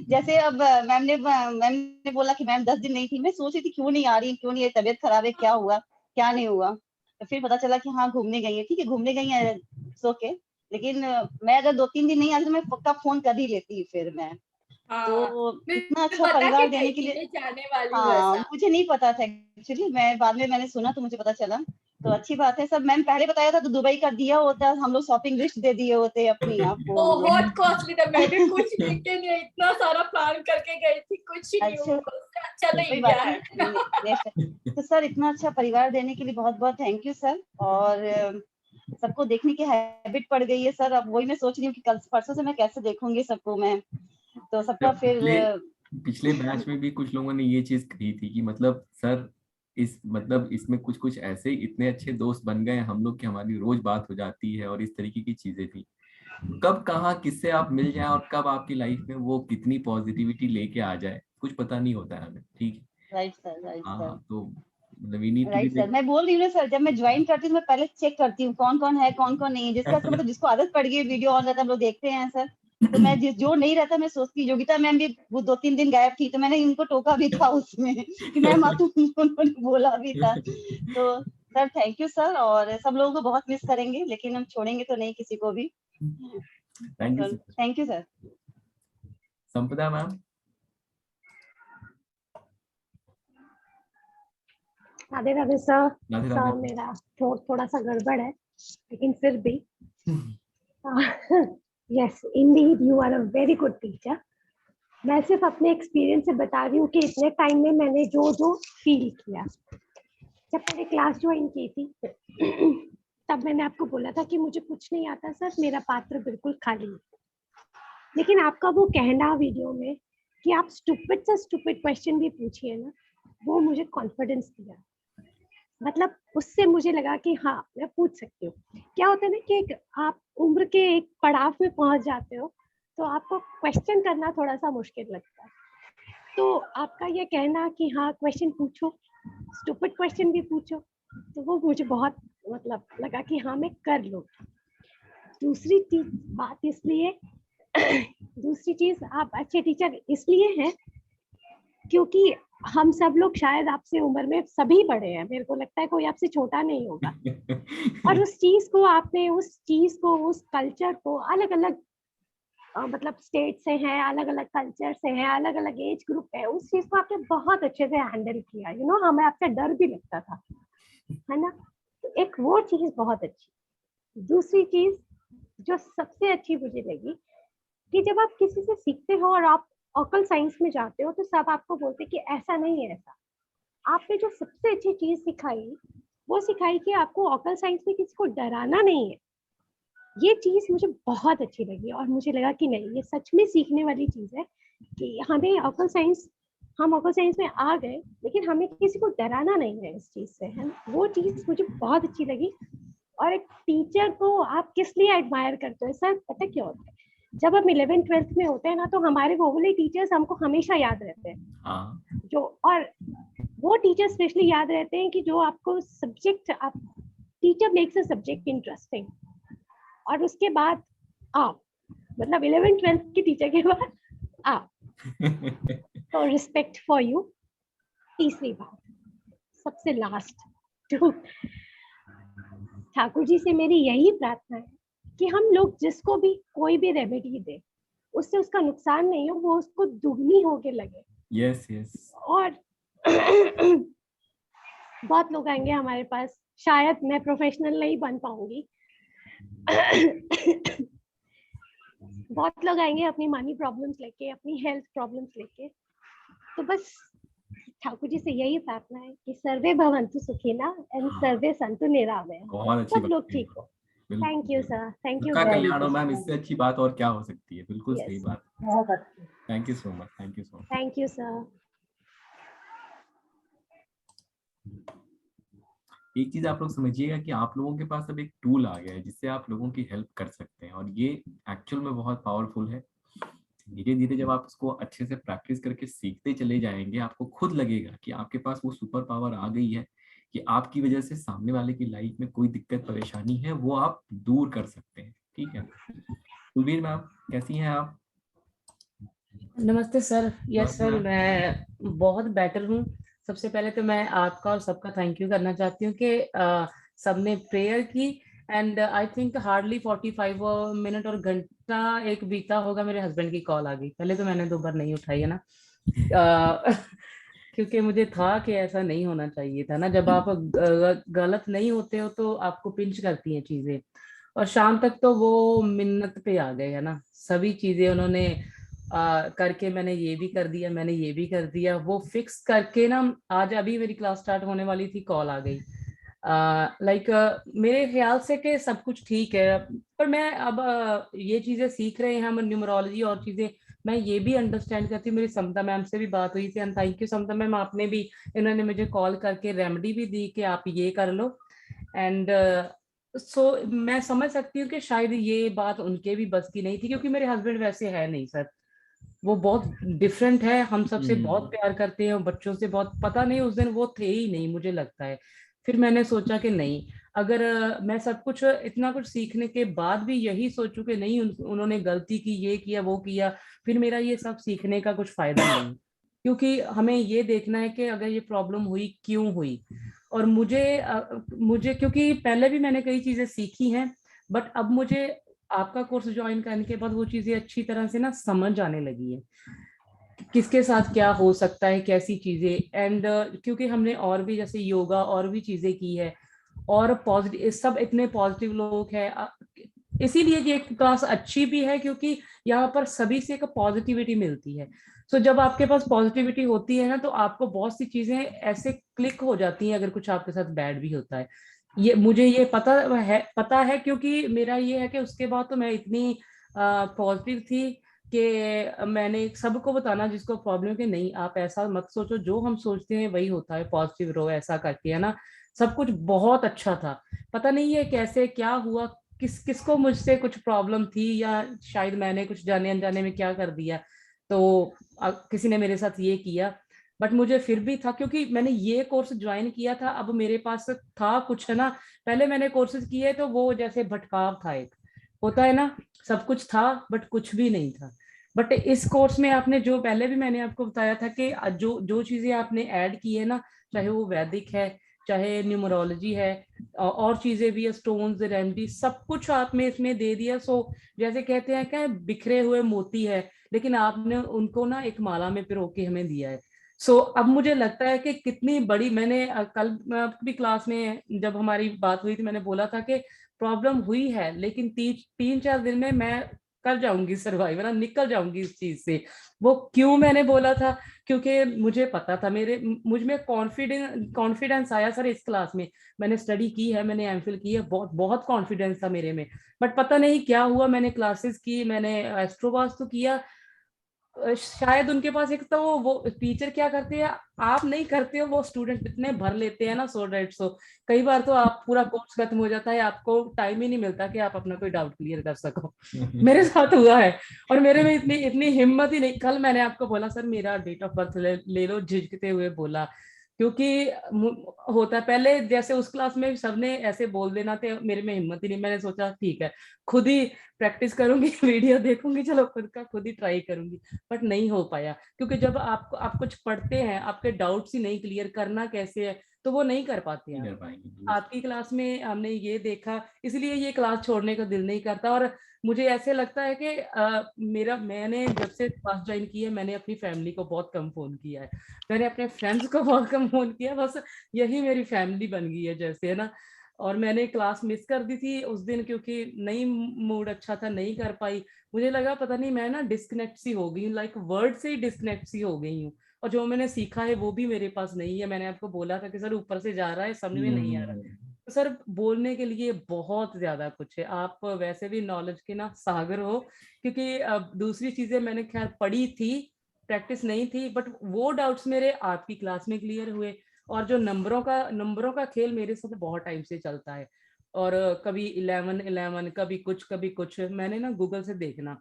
जैसे अब मैम ने बोला कि मैम 10 दिन नहीं थी, मैं सोच रही थी क्यों नहीं आ रही, क्यों नहीं, तबीयत खराब है, क्या हुआ क्या नहीं हुआ। तो फिर पता चला कि हाँ घूमने गई है, ठीक है घूमने गई है सो के, लेकिन मैं अगर 2-3 दिन नहीं आती तो मैं पक्का फोन कर ही लेती फिर मैं। तो इतना अच्छा परिवार देने के लिए जाने वाली हाँ, मुझे नहीं पता था एक्चुअली, मैं बाद में मैंने सुना तो मुझे पता चला, तो अच्छी बात है। सब मैम पहले बताया था तो दुबई का दिया होता, हम लोग शॉपिंग लिस्ट दे दिए होते अपनी आपको। बहुत कॉस्टली था, मैं भी कुछ लेके नहीं, इतना सारा प्लान करके गई थी, कुछ नहीं हुआ। अच्छा नहीं गया है। तो सर इतना अच्छा परिवार देने के लिए बहुत बहुत थैंक यू सर। और सबको देखने की हैबिट पड़ गई है सर, अब वही मैं सोच रही हूँ कि कल परसों से मैं कैसे देखूंगी सबको मैं, तो सबका फिर पिछले बैच में भी कुछ लोगों ने ये चीज कही थी कि मतलब सर इसमें कुछ ऐसे इतने अच्छे दोस्त बन गए हम लोग कि हमारी रोज बात हो जाती है, और इस तरीके की चीजें थी। कब कहाँ किससे आप मिल जाए और कब आपकी लाइफ में वो कितनी पॉजिटिविटी लेके आ जाए कुछ पता नहीं होता है हमें, ठीक है। राइट सर तो मतलब राइट सर, मैं बोल रही हूँ सर, जब मैं ज्वाइन करती हूँ मैं पहले चेक करती हूँ कौन कौन है कौन कौन नहीं है, जिसका मतलब जिसको आदत पड़ गई वीडियो ऑन रहता है हम लोग देखते हैं सर, तो मैं जो नहीं रहता मैं सोचती, योगिता मैम भी वो 2-3 दिन गायब थी, तो मैंने इनको टोका भी था उसमें कि मैम आप उन्होंने बोला भी था। तो सर थैंक यू सर, और सब लोगों को बहुत मिस करेंगे, लेकिन हम छोड़ेंगे तो नहीं किसी को भी। Thank you sir. Sampada ma'am. Radhe Radhe sir. Radhe sir Radhe. मेरा थोड़ा सा गड़बड़ है, लेकिन फिर भी yes indeed you are a very good teacher. मैं सिर्फ अपने एक्सपीरियंस से बता रही हूँ कि इतने टाइम में मैंने जो फील किया, जब मैंने क्लास ज्वाइन की थी तब मैंने आपको बोला था कि मुझे कुछ नहीं आता सर, मेरा पात्र बिल्कुल खाली है। लेकिन आपका वो कहना वीडियो में कि आप स्टूपिड से स्टूपिड क्वेश्चन भी पूछिए ना, वो मुझे कॉन्फिडेंस दिया। मतलब उससे मुझे लगा कि हाँ मैं पूछ सकती हूँ। क्या होता है ना कि आप उम्र के एक पड़ाव में पहुंच जाते हो तो आपको क्वेश्चन करना थोड़ा सा मुश्किल लगता है, तो आपका ये कहना कि हाँ क्वेश्चन पूछो, स्टूपिड क्वेश्चन भी पूछो, तो वो मुझे बहुत मतलब लगा कि हाँ मैं कर लूँ। दूसरी बात इसलिए दूसरी चीज आप अच्छे टीचर इसलिए हैं क्योंकि हम सब लोग शायद आपसे उम्र में सभी बड़े हैं, मेरे को लगता है कोई आपसे छोटा नहीं होगा। और उस चीज को उस कल्चर को अलग अलग मतलब स्टेट से हैं, अलग अलग कल्चर से हैं, अलग अलग एज ग्रुप है, उस चीज को आपने बहुत अच्छे से हैंडल किया। हमें आपसे डर भी लगता था, है ना। तो एक वो चीज बहुत अच्छी। दूसरी चीज जो सबसे अच्छी मुझे लगी कि जब आप किसी से सीखते हो और आप ऑकल साइंस में जाते हो तो सब आपको बोलते कि ऐसा नहीं है ऐसा। आपने जो सबसे अच्छी चीज सिखाई वो सिखाई कि आपको ऑकल्ट साइंस में किसी को डराना नहीं है। ये चीज मुझे बहुत अच्छी लगी और मुझे लगा कि नहीं, ये सच में सीखने वाली चीज है कि हमें ऑकल्ट साइंस, हम ऑकल्ट साइंस में आ गए लेकिन हमें किसी को डराना नहीं है इस चीज से, है। वो चीज मुझे बहुत अच्छी लगी। और एक टीचर को आप किस लिए एडमायर करते हो सर, पता क्यों होता है? जब हम 11th-12th में होते हैं ना, तो हमारे वो वाले टीचर्स हमको हमेशा याद रहते हैं। जो और वो टीचर स्पेशली याद रहते हैं कि जो आपको सब्जेक्ट, आप teacher makes a subject interesting. और उसके बाद आप मतलब 11th-12th की टीचर के बाद आप तो रिस्पेक्ट फॉर यू। तीसरी बात, सबसे लास्ट, जो ठाकुर जी से मेरी यही प्रार्थना है कि हम लोग जिसको भी कोई भी रेमेडी दे, उससे उसका नुकसान नहीं हो, वो उसको दुगनी होके लगे। Yes yes. और बहुत लोग आएंगे हमारे पास, शायद मैं प्रोफेशनल नहीं बन पाऊंगी बहुत लोग आएंगे अपनी मनी प्रॉब्लम्स लेके, अपनी हेल्थ प्रॉब्लम्स लेके। तो बस ठाकुर जी से यही प्रार्थना है कि सर्वे भवन्तु सुखिनः एंड सर्वे सन्तु निरामया, बहुत अच्छी सब लोग ठीक हो। Thank you sir, thank you very कल्याण हो मच। मैम, इससे अच्छी बात और क्या हो सकती है। बिल्कुल सही बात। बहुत अच्छी। Thank you so much, thank you so much. Thank you sir. एक चीज आप लोग समझिएगा कि आप लोगों के पास अब एक टूल आ गया है जिससे आप लोगों की हेल्प कर सकते हैं, और ये एक्चुअल में बहुत पावरफुल है। धीरे धीरे जब आप उसको अच्छे से प्रैक्टिस करके सीखते चले जाएंगे, आपको खुद लगेगा कि आपके पास वो सुपर पावर आ गई है कि आपकी वजह से सामने वाले की लाइफ में कोई दिक्कत परेशानी है वो आप दूर कर सकते हैं। ठीक है, कुलवीर मैम कैसी हैं आप? नमस्ते सर। यस सर, मैं बहुत बेटर हूँ। सबसे पहले तो मैं आपका और सबका थैंक यू करना चाहती हूँ कि सबने प्रेयर की, and I think hardly 45 minute और घंटा एक बीता होगा, मेरे हस्बैंड की कॉल आ गई। पहले तो मैंने 2 बार नहीं उठाई है ना क्योंकि मुझे था कि ऐसा नहीं होना चाहिए था ना, जब आप गलत नहीं होते हो तो आपको पिंच करती हैं चीजें। और शाम तक तो वो मिन्नत पे आ गए है ना, सभी चीजें उन्होंने करके, मैंने ये भी कर दिया, मैंने ये भी कर दिया, वो फिक्स करके ना। आज अभी मेरी क्लास स्टार्ट होने वाली थी, कॉल आ गई। मेरे ख्याल से कि सब कुछ ठीक है, पर मैं अब ये चीजें सीख रहे हैं हम, न्यूमरोलॉजी और चीजें मैं ये भी अंडरस्टैंड करती हूँ। मेरी समता मैम से भी बात हुई थी, and thank you Samta ma'am, आपने भी, इन्होंने मुझे कॉल करके रेमेडी भी दी कि आप ये कर लो। एंड सो मैं समझ सकती हूँ कि शायद ये बात उनके भी बस की नहीं थी, क्योंकि मेरे हस्बैंड वैसे है नहीं सर, वो बहुत डिफरेंट है। हम सबसे बहुत प्यार करते हैं, बच्चों से बहुत, पता नहीं उस दिन वो थे ही नहीं मुझे लगता है। फिर मैंने सोचा कि नहीं, अगर मैं सब कुछ इतना कुछ सीखने के बाद भी यही सोचूं कि नहीं उन्होंने गलती की, ये किया वो किया, फिर मेरा ये सब सीखने का कुछ फायदा नहीं। क्योंकि हमें ये देखना है कि अगर ये प्रॉब्लम हुई क्यों हुई। और मुझे क्योंकि पहले भी मैंने कई चीजें सीखी हैं, बट अब मुझे आपका कोर्स ज्वाइन करने के बाद वो चीजें अच्छी तरह से ना समझ आने लगी है, किसके साथ क्या हो सकता है, कैसी चीजें। एंड क्योंकि हमने और भी जैसे योगा और भी चीजें की है, और पॉजिटिव, सब इतने पॉजिटिव लोग हैं, इसीलिए ये क्लास अच्छी भी है क्योंकि यहाँ पर सभी से एक पॉजिटिविटी मिलती है। सो जब आपके पास पॉजिटिविटी होती है ना, तो आपको बहुत सी चीजें ऐसे क्लिक हो जाती हैं, अगर कुछ आपके साथ बैड भी होता है। ये मुझे ये पता है क्योंकि मेरा ये है कि उसके बाद तो मैं इतनी पॉजिटिव थी कि मैंने सबको बताना जिसको प्रॉब्लम, कि नहीं आप ऐसा मत सोचो, जो हम सोचते हैं वही होता है, पॉजिटिव रहो, ऐसा करके, है ना। सब कुछ बहुत अच्छा था। पता नहीं है कैसे क्या हुआ, किसको मुझसे कुछ प्रॉब्लम थी, या शायद मैंने कुछ जाने अनजाने में क्या कर दिया, तो किसी ने मेरे साथ ये किया। बट मुझे फिर भी था, क्योंकि मैंने ये कोर्स ज्वाइन किया था, अब मेरे पास था कुछ, है ना। पहले मैंने कोर्सेज किए तो वो जैसे भटकाव था, एक होता है ना, सब कुछ था बट कुछ भी नहीं था। बट इस कोर्स में आपने जो, पहले भी मैंने आपको बताया था कि जो चीजें आपने ऐड की है ना, चाहे वो वैदिक है, चाहे न्यूमरोलॉजी है, और चीजें भी है, स्टोन्स, रेमेडी, सब कुछ आपने इसमें दे दिया। सो जैसे कहते हैं क्या, बिखरे हुए मोती है, लेकिन आपने उनको ना एक माला में पिरो के हमें दिया है। सो अब मुझे लगता है कि कितनी बड़ी, मैंने कल भी क्लास में जब हमारी बात हुई थी, मैंने बोला था कि प्रॉब्लम हुई है, लेकिन 3-4 दिन में मैं कर जाऊंगी सर्वाइव, ना निकल जाऊंगी इस चीज से। वो क्यों मैंने बोला था, क्योंकि मुझे पता था, मुझ में कॉन्फिडेंस आया सर इस क्लास में। मैंने स्टडी की है, मैंने एमफिल की है, बहुत बहुत कॉन्फिडेंस था मेरे में। बट पता नहीं क्या हुआ, मैंने क्लासेस की, मैंने एस्ट्रोवास तो किया, शायद उनके पास एक तो वो टीचर क्या करते हैं, आप नहीं करते हो, वो स्टूडेंट इतने भर लेते हैं ना 100-150। कई बार तो आप पूरा कोर्स खत्म हो जाता है, आपको टाइम ही नहीं मिलता कि आप अपना कोई डाउट क्लियर कर सको। मेरे साथ हुआ है, और मेरे में इतनी इतनी हिम्मत ही नहीं। कल मैंने आपको बोला सर मेरा डेट ऑफ बर्थ ले लो, झिझकते हुए बोला, क्योंकि होता है पहले जैसे उस क्लास में सबने ऐसे बोल देना थे, मेरे में हिम्मत ही नहीं। मैंने सोचा ठीक है खुद ही प्रैक्टिस करूंगी, वीडियो देखूंगी, चलो खुद का खुद ही ट्राई करूंगी। बट नहीं हो पाया, क्योंकि जब आप कुछ पढ़ते हैं, आपके डाउट्स ही नहीं क्लियर, करना कैसे है, तो वो नहीं कर पाते हैं। आपकी क्लास में हमने ये देखा, इसलिए ये क्लास छोड़ने का दिल नहीं करता। और मुझे ऐसे लगता है कि मैंने जब से क्लास ज्वाइन की है, मैंने अपनी फैमिली को बहुत कम फोन किया है, मैंने अपने फ्रेंड्स को बहुत कम फोन किया, बस यही मेरी फैमिली बन गई है जैसे, है ना। और मैंने क्लास मिस कर दी थी उस दिन, क्योंकि नहीं मूड अच्छा था, नहीं कर पाई। मुझे लगा पता नहीं मैं ना डिस्कनेक्ट सी हो गई हूँ, लाइक वर्ड से ही डिस्कनेक्ट सी हो गई हूँ, और जो मैंने सीखा है वो भी मेरे पास नहीं है। मैंने आपको बोला था कि सर ऊपर से जा रहा है, समझ में नहीं आ रहा। तो सर बोलने के लिए बहुत ज्यादा कुछ है, आप वैसे भी नॉलेज के ना सागर हो, क्योंकि दूसरी चीजें मैंने खैर पढ़ी थी, प्रैक्टिस नहीं थी, बट वो डाउट्स मेरे आपकी क्लास में क्लियर हुए। और जो नंबरों का खेल मेरे साथ बहुत टाइम से चलता है, और कभी 11 कभी कुछ मैंने ना गूगल से देखना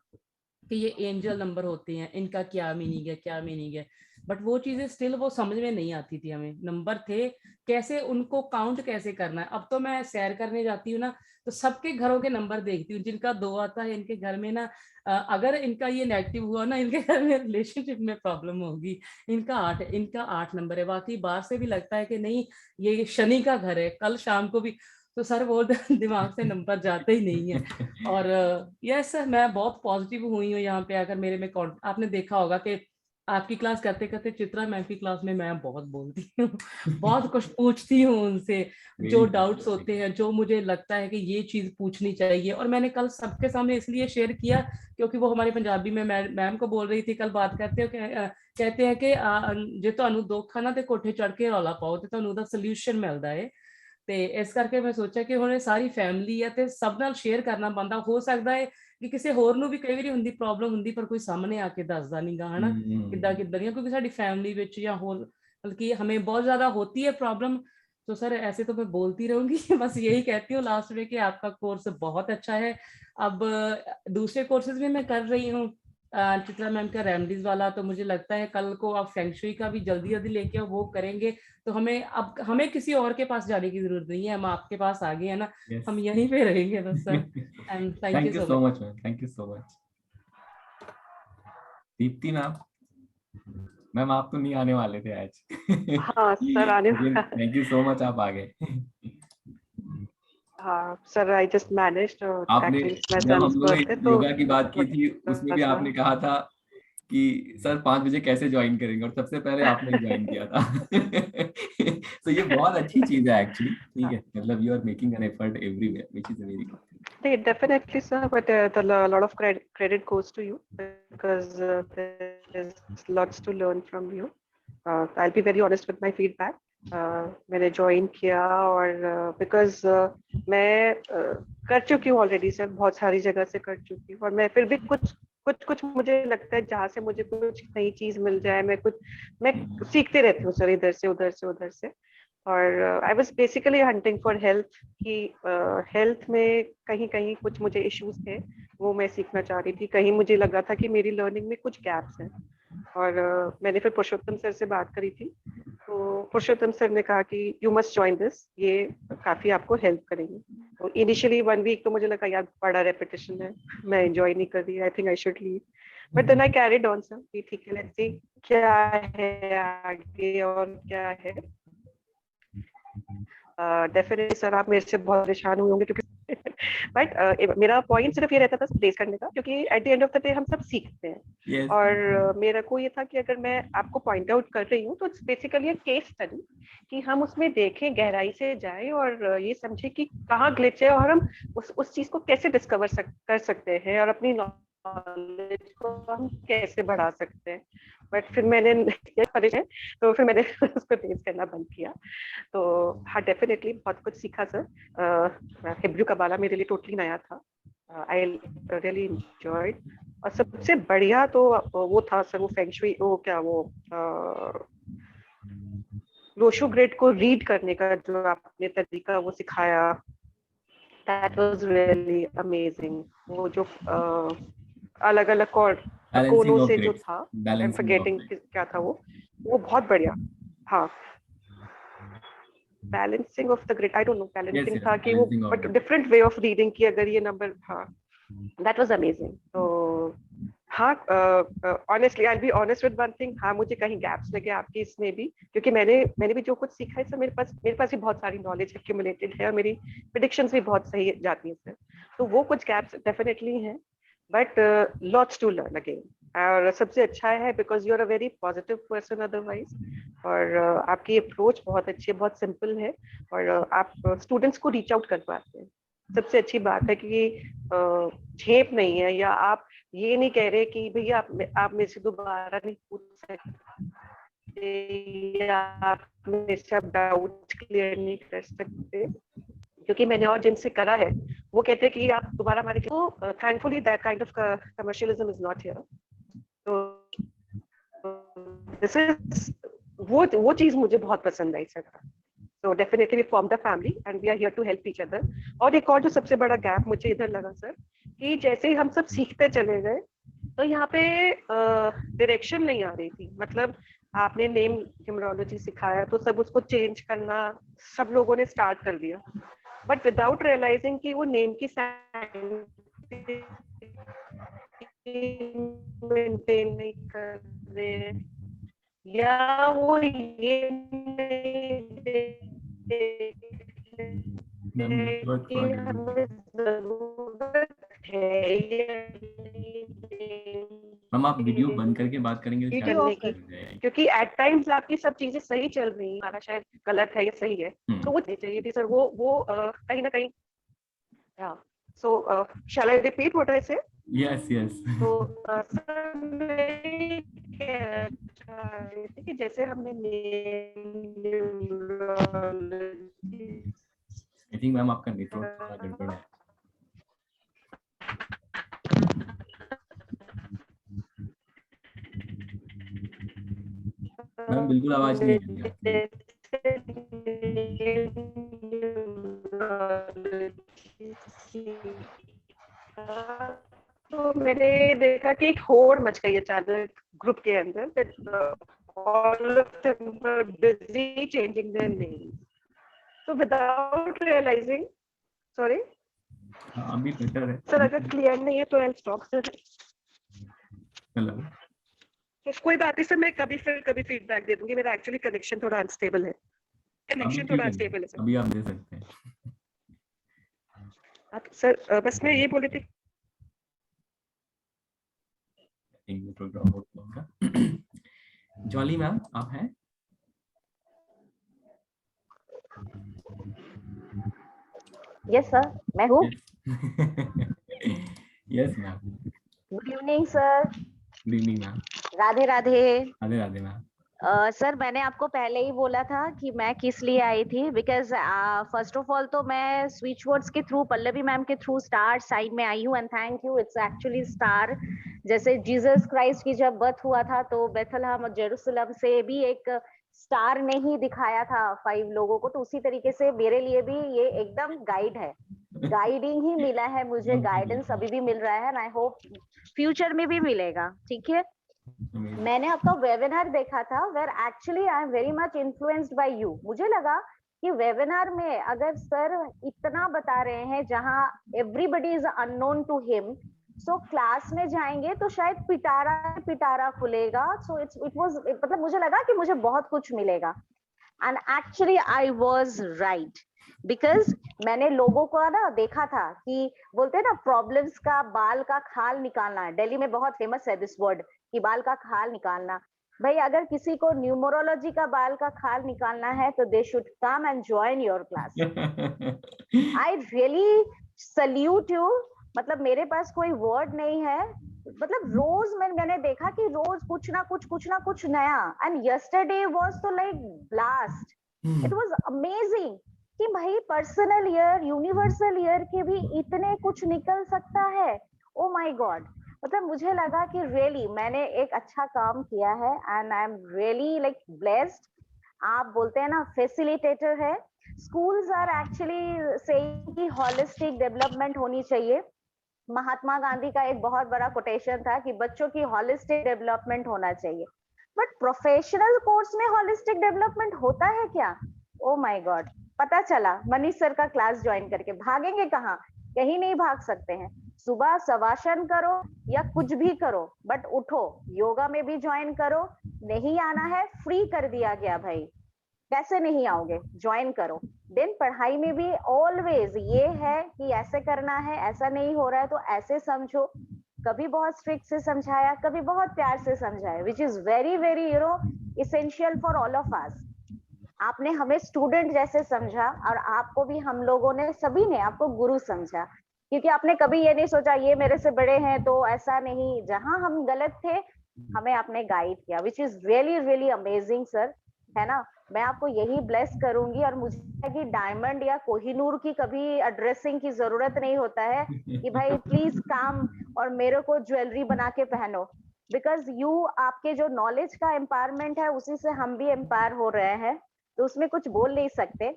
कि ये एंजल नंबर होते हैं, इनका क्या मीनिंग है, बट वो चीजें स्टिल वो समझ में नहीं आती थी हमें। नंबर थे, कैसे उनको काउंट कैसे करना है। अब तो मैं सैर करने जाती हूँ ना, तो सबके घरों के नंबर देखती हूँ, जिनका 2 आता है इनके घर में ना, अगर इनका ये नेगेटिव हुआ ना, इनके घर में रिलेशनशिप में प्रॉब्लम होगी। इनका 8 नंबर है, बाकी बाहर से भी लगता है कि नहीं ये शनि का घर है, कल शाम को भी। तो सर वो दिमाग से नंबर जाते ही नहीं है। और यस मैं बहुत पॉजिटिव हुई हूँ यहाँ पे आकर। मेरे में आपने देखा होगा कि आपकी क्लास करते करते चित्रा मैम की क्लास में मैं बहुत बोलती हूँ, बहुत कुछ पूछती हूँ उनसे, जो डाउट्स होते हैं, जो मुझे लगता है कि ये चीज पूछनी चाहिए। और मैंने कल सबके सामने इसलिए शेयर किया क्योंकि वो हमारे पंजाबी में मैम को बोल रही थी, कल बात करते हो कहते हैं कि जे तुहानू दुख है ना, ते कोठे चढ़ के रौला पाओ ते तुहानू दा सॉल्यूशन मिलता है। ਤੇ ਇਸ ਕਰਕੇ ਮੈਂ ਸੋਚਿਆ ਕਿ ਹੁਣ ਸਾਰੀ ਫੈਮਿਲੀ ਹੈ ਤੇ ਸਭ ਨਾਲ ਸ਼ੇਅਰ ਕਰਨਾ ਬੰਦਾ ਹੋ ਸਕਦਾ ਹੈ ਕਿ ਕਿਸੇ ਹੋਰ ਨੂੰ ਵੀ ਕਈ ਵਾਰੀ ਹੁੰਦੀ ਪ੍ਰੋਬਲਮ ਹੁੰਦੀ, ਪਰ ਕੋਈ ਸਾਹਮਣੇ ਆ ਕੇ ਦੱਸਦਾ ਨਹੀਂਗਾ, ਹਨਾ ਕਿੱਦਾਂ ਦੀਆਂ, क्योंकि ਸਾਡੀ फैमिली ਵਿੱਚ ਜਾਂ ਹੋਰ बल्कि हमें बहुत ज्यादा होती है प्रॉब्लम। तो सर ऐसे तो मैं बोलती रहूंगी, बस यही कहती हूँ लास्ट में कि आपका कोर्स बहुत अच्छा है। अब दूसरे कोर्सेज भी मैं कर रही हूँ, चित्रा मैम का रेमेडीज वाला, तो मुझे लगता है कल को आप फेंगशुई का भी जल्दी जल्दी लेके वो करेंगे, तो हमें किसी और के पास जाने की जरूरत नहीं है, हम आपके पास आ गए हैं ना, हम यहीं पे रहेंगे बस sir. And thank you so much ma'am, thank you so much. Deepti ma'am आप तो नहीं आने वाले थे आज। हाँ सर आने थैंक यू सो मच, आप आ गए। हाँ सर आई जस्ट मैनेज्ड। आपने जब हम लोग योगा की बात की थी उसमें भी आपने कहा था कि सर 5 बजे कैसे ज्वाइन करेंगे, और सबसे पहले आपने ज्वाइन किया था। तो ये बहुत अच्छी चीज है एक्चुअली, ठीक है, मतलब you are making an effort everywhere which is very good. Definitely sir, but a lot of credit goes to you because there's lots to learn from you. I'll be very honest with my feedback. मैंने join किया और because मैं कर चुकी हूँ already sir, बहुत सारी जगह से कर चुकी हूँ, और मैं फिर भी कुछ मुझे लगता है जहाँ से मुझे कुछ नई चीज मिल जाए, मैं सीखते रहती हूँ सर, इधर से उधर से। और I was basically hunting for health की हेल्थ में कहीं कुछ मुझे इश्यूज थे, वो मैं सीखना चाह रही थी। कहीं मुझे लगा था कि मेरी लर्निंग में कुछ गैप्स हैं, और मैंने फिर पुरुषोत्तम सर से बात करी थी, तो पुरुषोत्तम सर ने कहा कि यू मस्ट ज्वाइन दिस, ये काफी आपको हेल्प करेंगे। तो इनिशियली 1 वीक तो मुझे लगा यार बड़ा रेपिटेशन है, मैं एंजॉय नहीं कर रही, I think I should leave, but then I carried on sir कि ठीक है लेट्स सी क्या है आगे और क्या है। डेफिनेटली सर आप मेरे से बहुत परेशान हुए होंगे क्योंकि बट मेरा पॉइंट सिर्फ ये रहता था प्लेस करने का, क्योंकि at the end of the day हम सब सीखते हैं। yes. और मेरा को ये था कि अगर मैं आपको पॉइंट आउट कर रही हूँ तो इट्स बेसिकली केस स्टडी, कि हम उसमें देखें, गहराई से जाएं और ये समझे कि कहाँ ग्लिच है और हम उस चीज को कैसे डिस्कवर कर सकते हैं और अपनी नॉलेज को हम कैसे बढ़ा सकते हैं, बट फिर मैंने तो फिर मैंने उसको टेस्ट करना बंद किया। तो हाँ, डेफिनेटली बहुत कुछ सीखा सर। हिब्रू कबाला मेरे लिए टोटली नया था। I really enjoyed. और सबसे बढ़िया तो वो था सर, वो फेंग शुई, वो क्या वो रोशो ग्रेड को रीड करने का जो आपने तरीका वो सिखाया, दैट वाज रियली अमेजिंग। वो जो अलग अलग कोनों से जो था, आई एम फॉरगेटिंग क्या था वो बहुत बढ़िया। हाँ, balancing of the grid, I don't know balancing था कि वो, but different way of reading की अगर ये नंबर, हाँ दैट वाज अमेजिंग। तो हाँ, honestly I will be honest with one thing, हाँ मुझे कहीं गैप्स लगे आपकी इसमें भी, क्योंकि मैंने भी जो कुछ सीखा है सर, मेरे पास भी बहुत सारी नॉलेज एक्यूमुलेटेड है और मेरी प्रेडिक्शंस भी बहुत सही जाती हैं सर। तो वो कुछ गैप्स डेफिनेटली हैं, but lots to learn again. और सबसे अच्छा है because you are a very positive person otherwise, और आपकी अप्रोच बहुत अच्छी है, बहुत सिंपल है, और आप स्टूडेंट्स को रीच आउट कर पाते हैं। सबसे अच्छी बात है कि झेप नहीं है, या आप ये नहीं कह रहे कि भैया आप मेरे से दोबारा नहीं पूछ सकते, या आप मेरे से डाउट क्लियर नहीं कर सकते, क्योंकि मैंने और जिनसे करा है वो कहते हैं कि आप दोबारा हमारे, तो thankfully that kind of commercialism is not here. तो दिस इज वो चीज मुझे बहुत पसंद आई sir. So definitely we formed a family and we are here to help each other. और एक और जो सबसे बड़ा गैप मुझे इधर लगा सर, कि जैसे ही हम सब सीखते चले गए तो यहाँ पे डायरेक्शन नहीं आ रही थी। मतलब आपने नेम न्यूमरोलॉजी सिखाया तो सब उसको चेंज करना सब लोगों ने स्टार्ट कर दिया, बट विदाउट रियलाइजिंग कि वो नेम की मेंटेन नहीं कर रहे, या वो ये हम आप वीडियो बंद करके बात करेंगे तो क्योंकि एट टाइम्स आपकी सब चीजें सही चल रही हैं, हमारा शायद गलत है या सही है, तो वो चाहिए थी सर। वो कहीं ना कहीं, so shall I repeat what I said? Yes yes. तो कि जैसे हमने आई थिंक मैम आपका नेटवर्क थोड़ा गड़बड़ है। मैम बिल्कुल आवाज नहीं आ रही आपकी। तो मैंने देखा कि एक होड़ मच गई अचानक ग्रुप के अंदर, all of them were busy changing their names. So without realizing, sorry, अभी बेटर है सर। अगर क्लियर नहीं है तो I'll stop सर। हेलो, कोई बात नहीं सर, मैं कभी फीडबैक दे दूंगी। मेरा एक्चुअली कनेक्शन थोड़ा अनस्टेबल है, अभी आप दे सकते हैं सर। बस मैं ये बोल रही थी जॉली मैम आप हैं? यस सर, मैं हूँ। Yes ma'am. Good evening sir. Good evening ma'am. Radhe Radhe. Radhe Radhe ma'am. Sir मैंने आपको पहले ही बोला था कि मैं किस लिए आई थी, बिकॉज फर्स्ट ऑफ ऑल तो मैं स्विच वर्ड्स के थ्रू, पल्लवी मैम के थ्रू स्टार साइड में आई हूँ, and thank you. It's actually star, जैसे जीसस क्राइस्ट की जब बर्थ हुआ था तो बेथलहम और जेरूसलम से भी एक स्टार ने ही दिखाया था 5 लोगों को, तो उसी तरीके से मेरे लिए भी ये एकदम गाइड है, गाइडिंग ही मिला है मुझे, गाइडेंस अभी भी मिल रहा है, एंड आई होप फ्यूचर में भी मिलेगा। ठीक है, मैंने आपका वेबिनार देखा था where actually I am very much influenced by you. मुझे लगा कि वेबिनार में अगर सर इतना बता रहे हैं जहां everybody is unknown to him, so class में जाएंगे तो शायद पिटारा खुलेगा। सो इट वाज, मतलब मुझे लगा कि मुझे बहुत कुछ मिलेगा, and actually I was right, because मैंने लोगों को ना देखा था कि बोलते हैं ना प्रॉब्लम्स का बाल का खाल निकालना, दिल्ली में बहुत फेमस है दिस वर्ड कि बाल का खाल निकालना। भाई अगर किसी को न्यूमरोलॉजी का बाल का खाल निकालना है तो they should come and join your class. I really salute you, मतलब मेरे पास कोई वर्ड नहीं है मतलब रोज मैंने देखा कि रोज कुछ ना कुछ नया, एंड यस्टरडे वाज तो like blast, it was amazing कि भाई पर्सनल ईयर, यूनिवर्सल ईयर के भी इतने कुछ निकल सकता है। ओ माय गॉड, मतलब मुझे लगा कि रियली मैंने एक अच्छा काम किया है, and I am really like blessed. आप बोलते हैं ना फैसिलिटेटर है, स्कूल्स आर एक्चुअली सेइंग कि होलिस्टिक डेवलपमेंट होनी चाहिए। महात्मा गांधी का एक बहुत बड़ा कोटेशन था कि बच्चों की होलिस्टिक डेवलपमेंट होना चाहिए, बट प्रोफेशनल कोर्स में होलिस्टिक डेवलपमेंट होता है क्या? ओ माय गॉड, पता चला मनीष सर का क्लास ज्वाइन करके। भागेंगे कहाँ? कहीं नहीं भाग सकते हैं। सुबह शवासन करो या कुछ भी करो, बट उठो, योगा में भी ज्वाइन करो। नहीं आना है, फ्री कर दिया गया भाई, कैसे नहीं आओगे? ज्वाइन करो। देन पढ़ाई में भी ऑलवेज ये है कि ऐसे करना है, ऐसा नहीं हो रहा है तो ऐसे समझो। कभी बहुत स्ट्रिक्ट से समझाया, कभी बहुत प्यार से समझाया, which is very very essential for all of us. आपने हमें स्टूडेंट जैसे समझा, और आपको भी हम लोगों ने, सभी ने आपको गुरु समझा, क्योंकि आपने कभी ये नहीं सोचा ये मेरे से बड़े हैं तो ऐसा नहीं। जहां हम गलत थे हमें आपने गाइड किया, which is really really amazing sir, है ना। मैं आपको यही ब्लेस करूंगी, और मुझे कि डायमंड या कोहिनूर की कभी एड्रेसिंग की जरूरत नहीं होता है कि भाई प्लीज काम और मेरे को ज्वेलरी बना के पहनो, बिकॉज यू, आपके जो नॉलेज का एम्पावरमेंट है उसी से हम भी एम्पायर हो रहे हैं, तो उसमें कुछ बोल नहीं सकते।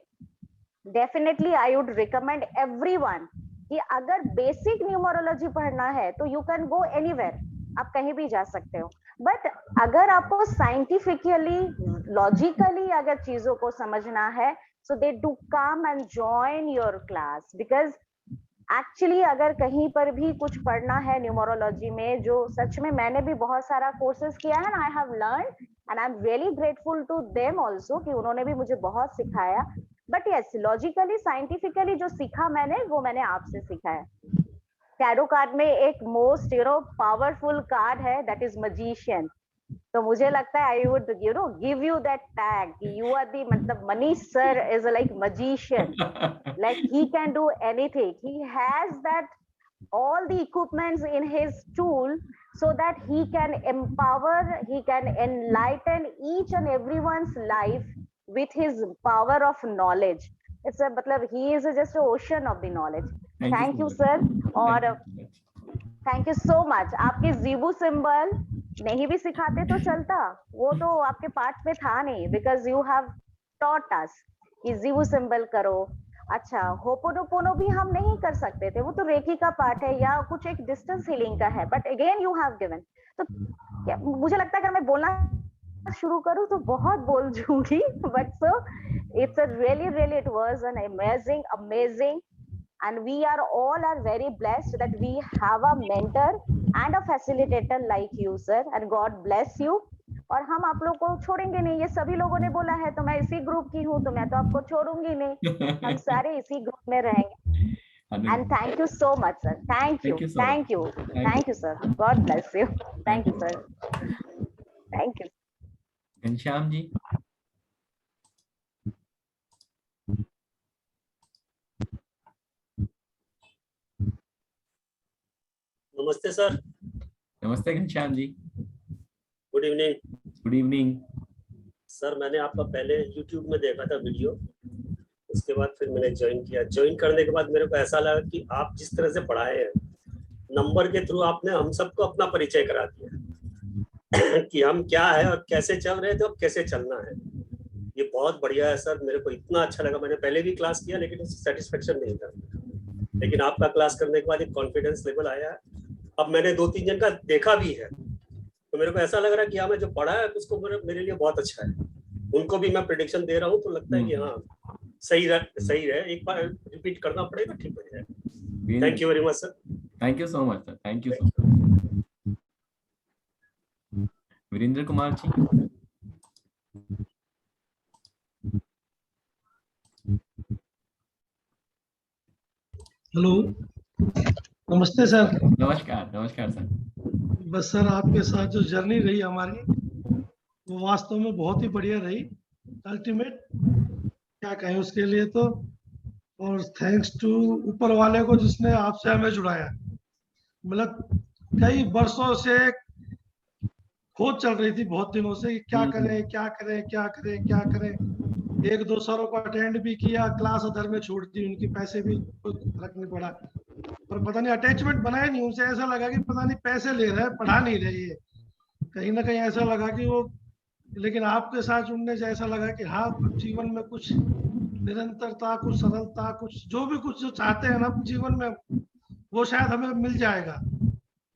Definitely I would recommend everyone कि अगर बेसिक न्यूमरोलॉजी पढ़ना है तो यू कैन गो एनीवेयर, आप कहीं भी जा सकते हो। बट अगर आपको साइंटिफिकली, लॉजिकली अगर चीजों को समझना है, so they do come and join your class, because actually अगर कहीं पर भी कुछ पढ़ना है न्यूमरोलॉजी में, जो सच में मैंने भी बहुत सारा कोर्सेज किया है ना, I have learn and I am really grateful to them also कि उन्होंने भी मुझे बहुत सिखाया। बट यस, लॉजिकली साइंटिफिकली जो सीखा मैंने, वो मैंने आपसे सीखा है। टैरो कार्ड में एक मोस्ट पावरफुल कार्ड है, दैट इज मैजिशियन। तो मुझे लगता है I would give you that tag, you are the, मतलब Manish sir is like magician, like he can do anything. He has that all the equipments in his tool so that he can empower, he can enlighten each and everyone's life with his power of knowledge. It's a, matlab he is just an ocean of the knowledge. Thank you sir, और thank you so much. आपके जीबू symbol नहीं भी सिखाते तो चलता, वो तो आपके पार्ट में था नहीं, because you have taught us कि जीबू सिंबल करो। अच्छा, होपोनोपोनो भी हम नहीं कर सकते थे, वो तो रेकी का पार्ट है या कुछ एक डिस्टेंस हीलिंग का है, but again you have given. तो मुझे लगता है अगर मैं बोलना शुरू करूं तो बहुत बोल जूंगी, but so it's a really it was an amazing and we are all very blessed that we have a mentor and a facilitator like you sir, and God bless you। और हम आप लोग को छोड़ेंगे नहीं, ये सभी लोगों ने बोला है, तो मैं इसी ग्रुप की हूँ, तो मैं तो आपको छोड़ूंगी नहीं, हम सारे इसी ग्रुप में रहेंगे। And thank you so much sir, thank you sir, God bless you, thank you sir, thank you. Ghanshyam ji. नमस्ते सर। नमस्ते Ghanshyam ji. Good evening. Good evening sir. मैंने आपका पहले YouTube में देखा था वीडियो, उसके बाद फिर मैंने ज्वाइन किया। ज्वाइन करने के बाद मेरे को ऐसा लगा कि आप जिस तरह से पढ़ाए हैं, नंबर के थ्रू आपने हम सबको अपना परिचय करा दिया कि हम क्या है और कैसे चल रहे थे और कैसे चलना है। ये बहुत बढ़िया है सर, मेरे को इतना अच्छा लगा। मैंने पहले भी क्लास किया लेकिन उससे सेटिस्फेक्शन नहीं था, लेकिन आपका क्लास करने के बाद एक कॉन्फिडेंस लेवल आया। अब मैंने 2-3 जन का देखा भी है, तो मेरे को ऐसा लग रहा है कि हाँ, मैं जो पढ़ा है उसको मेरे लिए बहुत अच्छा है। उनको भी मैं प्रेडिक्शन दे रहा हूँ, तो लगता है कि हाँ सही है। एक बार रिपीट करना पड़ेगा, ठीक हो जाएगा। Thank you very much sir. Thank you so much sir, thank you so much. Virendra Kumar ji. Hello, नमस्ते सर। नमस्कार सर। बस सर, आपके साथ जो जर्नी रही हमारी, वो वास्तव में बहुत ही बढ़िया रही, अल्टीमेट, क्या कहें उसके लिए। तो और थैंक्स टू ऊपर वाले को जिसने आपसे हमें जुड़ाया। मतलब कई वर्षों से खोज चल रही थी, बहुत दिनों से कि क्या करें क्या करें क्या करें क्या करें। एक दो सरों को अटेंड भी किया, क्लास अदर में छोड़ दी, उनके पैसे भी कोई फर्क नहीं पड़ा, पर पता नहीं अटैचमेंट बनाया नहीं उनसे। ऐसा लगा कि पता नहीं पैसे ले रहे हैं, पढ़ा नहीं रहे ये, कहीं ना कहीं ऐसा लगा कि वो। लेकिन आपके साथ जुड़ने से ऐसा लगा कि हाँ, जीवन में कुछ निरंतरता, कुछ सरलता, कुछ जो भी कुछ जो चाहते हैं ना जीवन में, वो शायद हमें मिल जाएगा।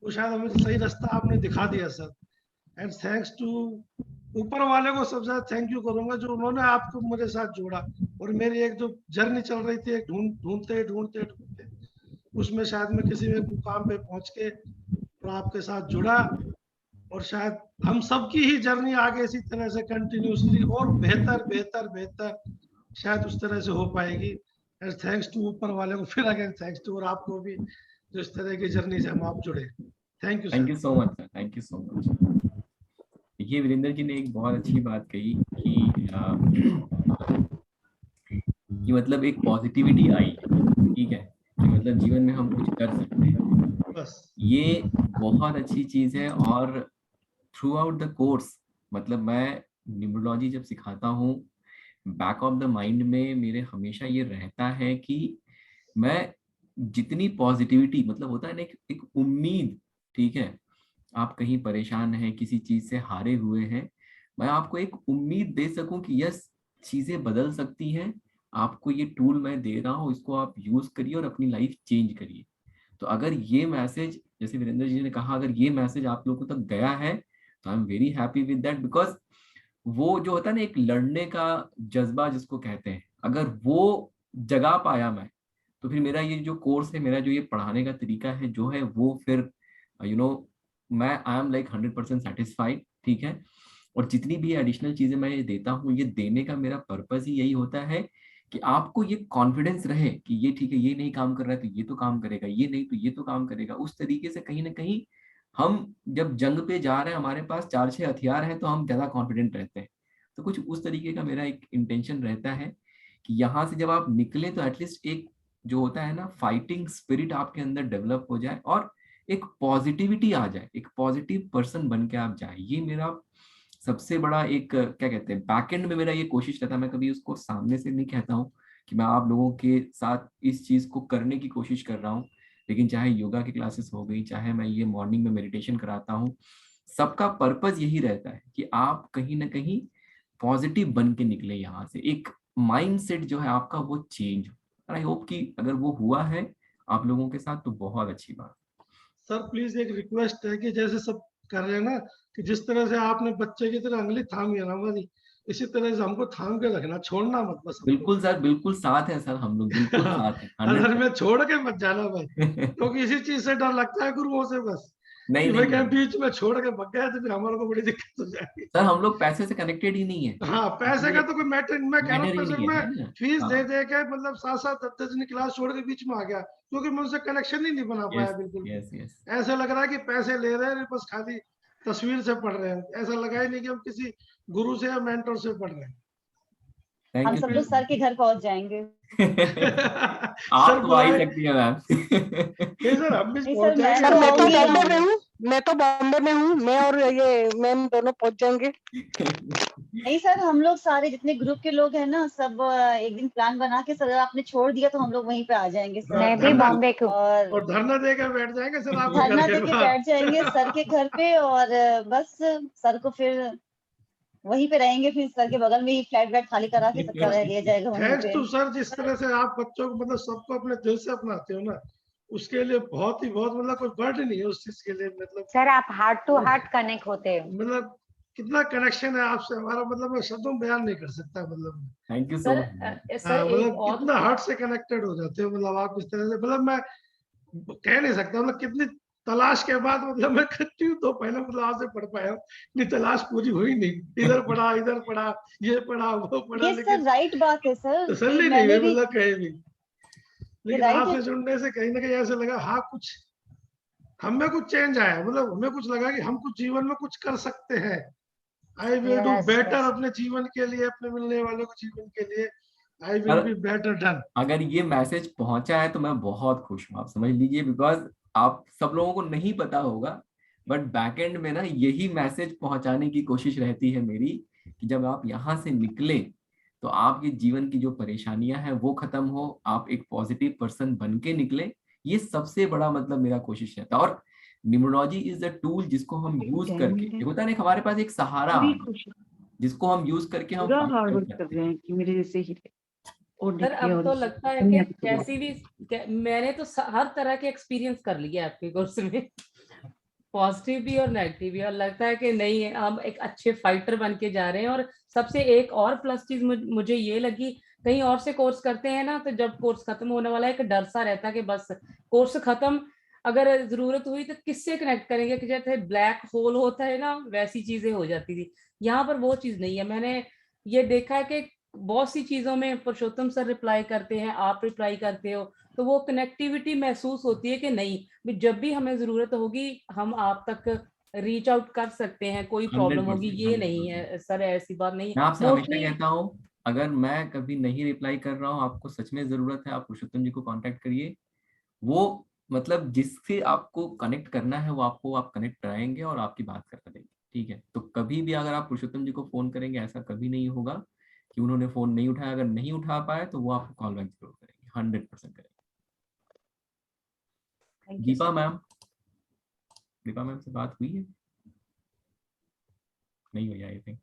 वो शायद हमें सही रास्ता आपने दिखा दिया सर। एंड थैंक्स टू ऊपर वाले को सबसे ज्यादा थैंक यू करूंगा जो उन्होंने आपको मेरे साथ जोड़ा। और मेरी एक जो जर्नी चल रही थी, एक ढूंढते ढूंढते ढूंढते उसमें शायद मैं किसी एक मुकाम पे पहुंच के और आपके साथ जुड़ा। और शायद हम सबकी ही जर्नी आगे इसी तरह से कंटिन्यूसली और बेहतर बेहतर बेहतर शायद उस तरह से हो पाएगी। एंड थैंक्स टू ऊपर वाले को फिर अगेन थैंक्स टू, और आपको भी जो इस तरह की जर्नी से हम आप जुड़े। Thank you so much sir, thank you so much. देखिए वीरेंद्र जी ने एक बहुत अच्छी बात कही कि मतलब एक पॉजिटिविटी आई, ठीक है, कि मतलब जीवन में हम कुछ कर सकते हैं, बस ये बहुत अच्छी चीज है। और थ्रू आउट द कोर्स मतलब मैं न्यूमरोलॉजी जब सिखाता हूँ, बैक ऑफ द माइंड में मेरे हमेशा ये रहता है कि मैं जितनी पॉजिटिविटी, मतलब होता है ना एक उम्मीद, ठीक है, आप कहीं परेशान हैं, किसी चीज से हारे हुए हैं, मैं आपको एक उम्मीद दे सकूं कि यस चीजें बदल सकती हैं, आपको ये टूल मैं दे रहा हूँ, इसको आप यूज करिए और अपनी लाइफ चेंज करिए। तो अगर ये मैसेज, जैसे वीरेंद्र जी ने कहा, अगर ये मैसेज आप लोगों तक गया है तो आई am very happy with that, because वो जो होता है ना एक लड़ने का जज्बा जिसको कहते हैं, अगर वो जगा पाया मैं, तो फिर मेरा ये जो कोर्स है, मेरा जो ये पढ़ाने का तरीका है जो है, वो फिर मैं आई एम लाइक 100% सेटिस्फाइड, ठीक है। और जितनी भी एडिशनल चीजें मैं ये देता हूँ, ये देने का मेरा पर्पस ही यही होता है कि आपको ये कॉन्फिडेंस रहे कि ये ठीक है, ये नहीं काम कर रहा है तो ये तो काम करेगा, ये नहीं तो ये तो काम करेगा। उस तरीके से कहीं ना कहीं हम जब जंग पे जा रहे हैं, हमारे पास 4-6 हथियार हैं, तो हम ज्यादा कॉन्फिडेंट रहते हैं। तो कुछ उस तरीके का मेरा एक इंटेंशन रहता है कि यहाँ से जब आप निकले तो एटलीस्ट एक जो होता है ना फाइटिंग स्पिरिट आपके अंदर डेवलप हो जाए और एक पॉजिटिविटी आ जाए, एक पॉजिटिव पर्सन बन के आप जाए। ये मेरा सबसे बड़ा एक क्या कहते हैं बैकएंड में मेरा ये कोशिश रहता है। मैं कभी उसको सामने से नहीं कहता हूँ कि मैं आप लोगों के साथ इस चीज को करने की कोशिश कर रहा हूँ, लेकिन चाहे योगा की क्लासेस हो गई, चाहे मैं ये मॉर्निंग में मेडिटेशन कराता हूँ, सबका पर्पस यही रहता है कि आप कहीं ना कहीं पॉजिटिव बन के निकले यहाँ से, एक माइंडसेट जो है आपका वो चेंज हो। आई होप कि अगर वो हुआ है आप लोगों के साथ तो बहुत अच्छी बात। सर प्लीज एक रिक्वेस्ट है कि जैसे सब कर रहे हैं ना, कि जिस तरह से आपने बच्चे की तरह उंगली थामी है ना हमारी, इसी तरह से हमको थाम के रखना, छोड़ना मत बस। बिल्कुल सर, बिल्कुल साथ है सर, हम लोग बिल्कुल साथ हैं। अगर मैं छोड़ के मत जाना भाई, क्योंकि इसी चीज से डर लगता है गुरुओं से बस, नहीं, कि भाई कहीं बीच में छोड़ के भग गया तो फिर हमारे को बड़ी दिक्कत हो जाएगी। सर हम लोग पैसे से कनेक्टेड ही नहीं है। हाँ, पैसे का तो कोई मैटर नहीं, मैं कह रहा हूँ नहीं मैं है, फीस हाँ। दे दे के मतलब 7-7 10 दिन क्लास छोड़ के बीच में आ गया, क्योंकि मैं उनसे कनेक्शन ही नहीं बना पाया बिल्कुल। ऐसा लग रहा है कि पैसे ले रहे हैं, बस खाली तस्वीर से पढ़ रहे हैं, ऐसा लगा ही नहीं कि हम किसी गुरु से या मेंटर से पढ़ रहे हैं। हम सब लोग सर के घर पहुंच जाएंगे। आप तो आ ही सकती है मैम। सर हम भी सर मैं तो बॉम्बे में हूँ, मैं और ये मैम दोनों पहुंच जाएंगे। नहीं सर, हम लोग सारे जितने ग्रुप के लोग हैं ना, सब एक दिन प्लान बना के, सर आपने छोड़ दिया तो हम लोग वहीं पे आ जाएंगे सर। मैं भी बॉम्बे को और धरना देकर बैठ जाएंगे सर, आप धरना देके बैठ जाएंगे सर के घर पे, और बस सर को फिर वहीं पे रहेंगे, फिर सर के बगल में ही फ्लैट व्लैट खाली करा के सबका रह लिया जाएगा वहीं थैंक्स पे। टू सर, जिस तरह से आप बच्चों को मतलब सबको अपने दिल से अपनाते हो ना, उसके लिए बहुत मतलब कोई बर्डन नहीं है उस चीज के लिए। मतलब सर आप हार्ट टू हार्ट कनेक्ट होते हो, मतलब कितना कनेक्शन है आपसे हमारा, मतलब मैं शब्दों में बयान नहीं कर सकता। मतलब थैंक यू सो मच। मतलब कितना हार्ट से कनेक्टेड हो जाते हो, मतलब आप इस तरह से, मतलब मैं कह नहीं सकता, मतलब कितनी तलाश के बाद मतलब मैं करती हूँ तो पहले मतलब आपसे पढ़ पाया हूँ, नहीं तलाश पूरी हुई नहीं, इधर पढ़ा ये पढ़ा वो पढ़ा, लेकिन राइट बात है सर, तसल्ली नहीं हुई मतलब कहीं भी। लेकिन आपसे जुड़ने से कहीं ना कहीं ऐसा लगा, हाँ कुछ हमें कुछ चेंज आया, मतलब हमें कुछ लगा कि हम कुछ जीवन में कुछ कर सकते हैं। आई विल डू बेटर अपने जीवन के लिए, अपने मिलने वालों के जीवन के लिए। I will be better done. अगर ये मैसेज पहुंचा है तो मैं बहुत खुश हूँ, आप समझ लीजिए, बिकॉज आप सब लोगों को नहीं पता होगा, बट बैकएंड में ना यही मैसेज पहुंचाने की कोशिश रहती है मेरी कि जब आप यहाँ से निकले तो आपके जीवन की जो परेशानियां हैं वो खत्म हो, आप एक पॉजिटिव पर्सन बन के निकले। ये सबसे बड़ा मतलब मेरा कोशिश रहता है। और न्यूमरोलॉजी इज अ टूल जिसको हम यूज करके, ये होता है ना हमारे पास एक सहारा जिसको हम यूज करके हम पूरा हार्ड वर्क कर रहे हैं कि मेरे जैसे ही सर अब तो लगता है कि कैसी भी मैंने तो हर तरह के एक्सपीरियंस कर लिया आपके कोर्स में, पॉजिटिव भी और नेगेटिव भी, और लगता है कि नहीं है हम एक अच्छे फाइटर बन के जा रहे हैं। और सबसे एक और प्लस चीज मुझे ये लगी, कहीं और से कोर्स करते हैं ना तो जब कोर्स खत्म होने वाला है एक डर सा रहता है कि बस कोर्स खत्म, अगर जरूरत हुई तो किससे कनेक्ट करेंगे, कि जैसे ब्लैक होल होता है ना वैसी चीजें हो जाती थी। यहाँ पर वो चीज नहीं है। मैंने ये देखा है कि बहुत सी चीजों में पुरुषोत्तम सर रिप्लाई करते हैं, आप रिप्लाई करते हो, तो वो कनेक्टिविटी महसूस होती है कि नहीं जब भी हमें जरूरत होगी हम आप तक रीच आउट कर सकते हैं, कोई प्रॉब्लम होगी ये नहीं है सर, ऐसी बात नहीं। मैं आपसे हमेशा कहता हूँ अगर मैं कभी नहीं रिप्लाई कर रहा हूँ, आपको सच में जरूरत है, आप पुरुषोत्तम जी को कांटेक्ट करिए। वो मतलब जिससे आपको कनेक्ट करना है वो आपको आप कनेक्ट कराएंगे और आपकी बात कर देंगे, ठीक है। तो कभी भी अगर आप पुरुषोत्तम जी को फोन करेंगे ऐसा कभी नहीं होगा कि उन्होंने फोन नहीं उठाया। अगर नहीं उठा पाए तो वो आपको कॉल बैक जरूर करेंगे, 100% करेंगे। दीपा मैम, दीपा मैम से बात हुई है? नहीं हुई I think.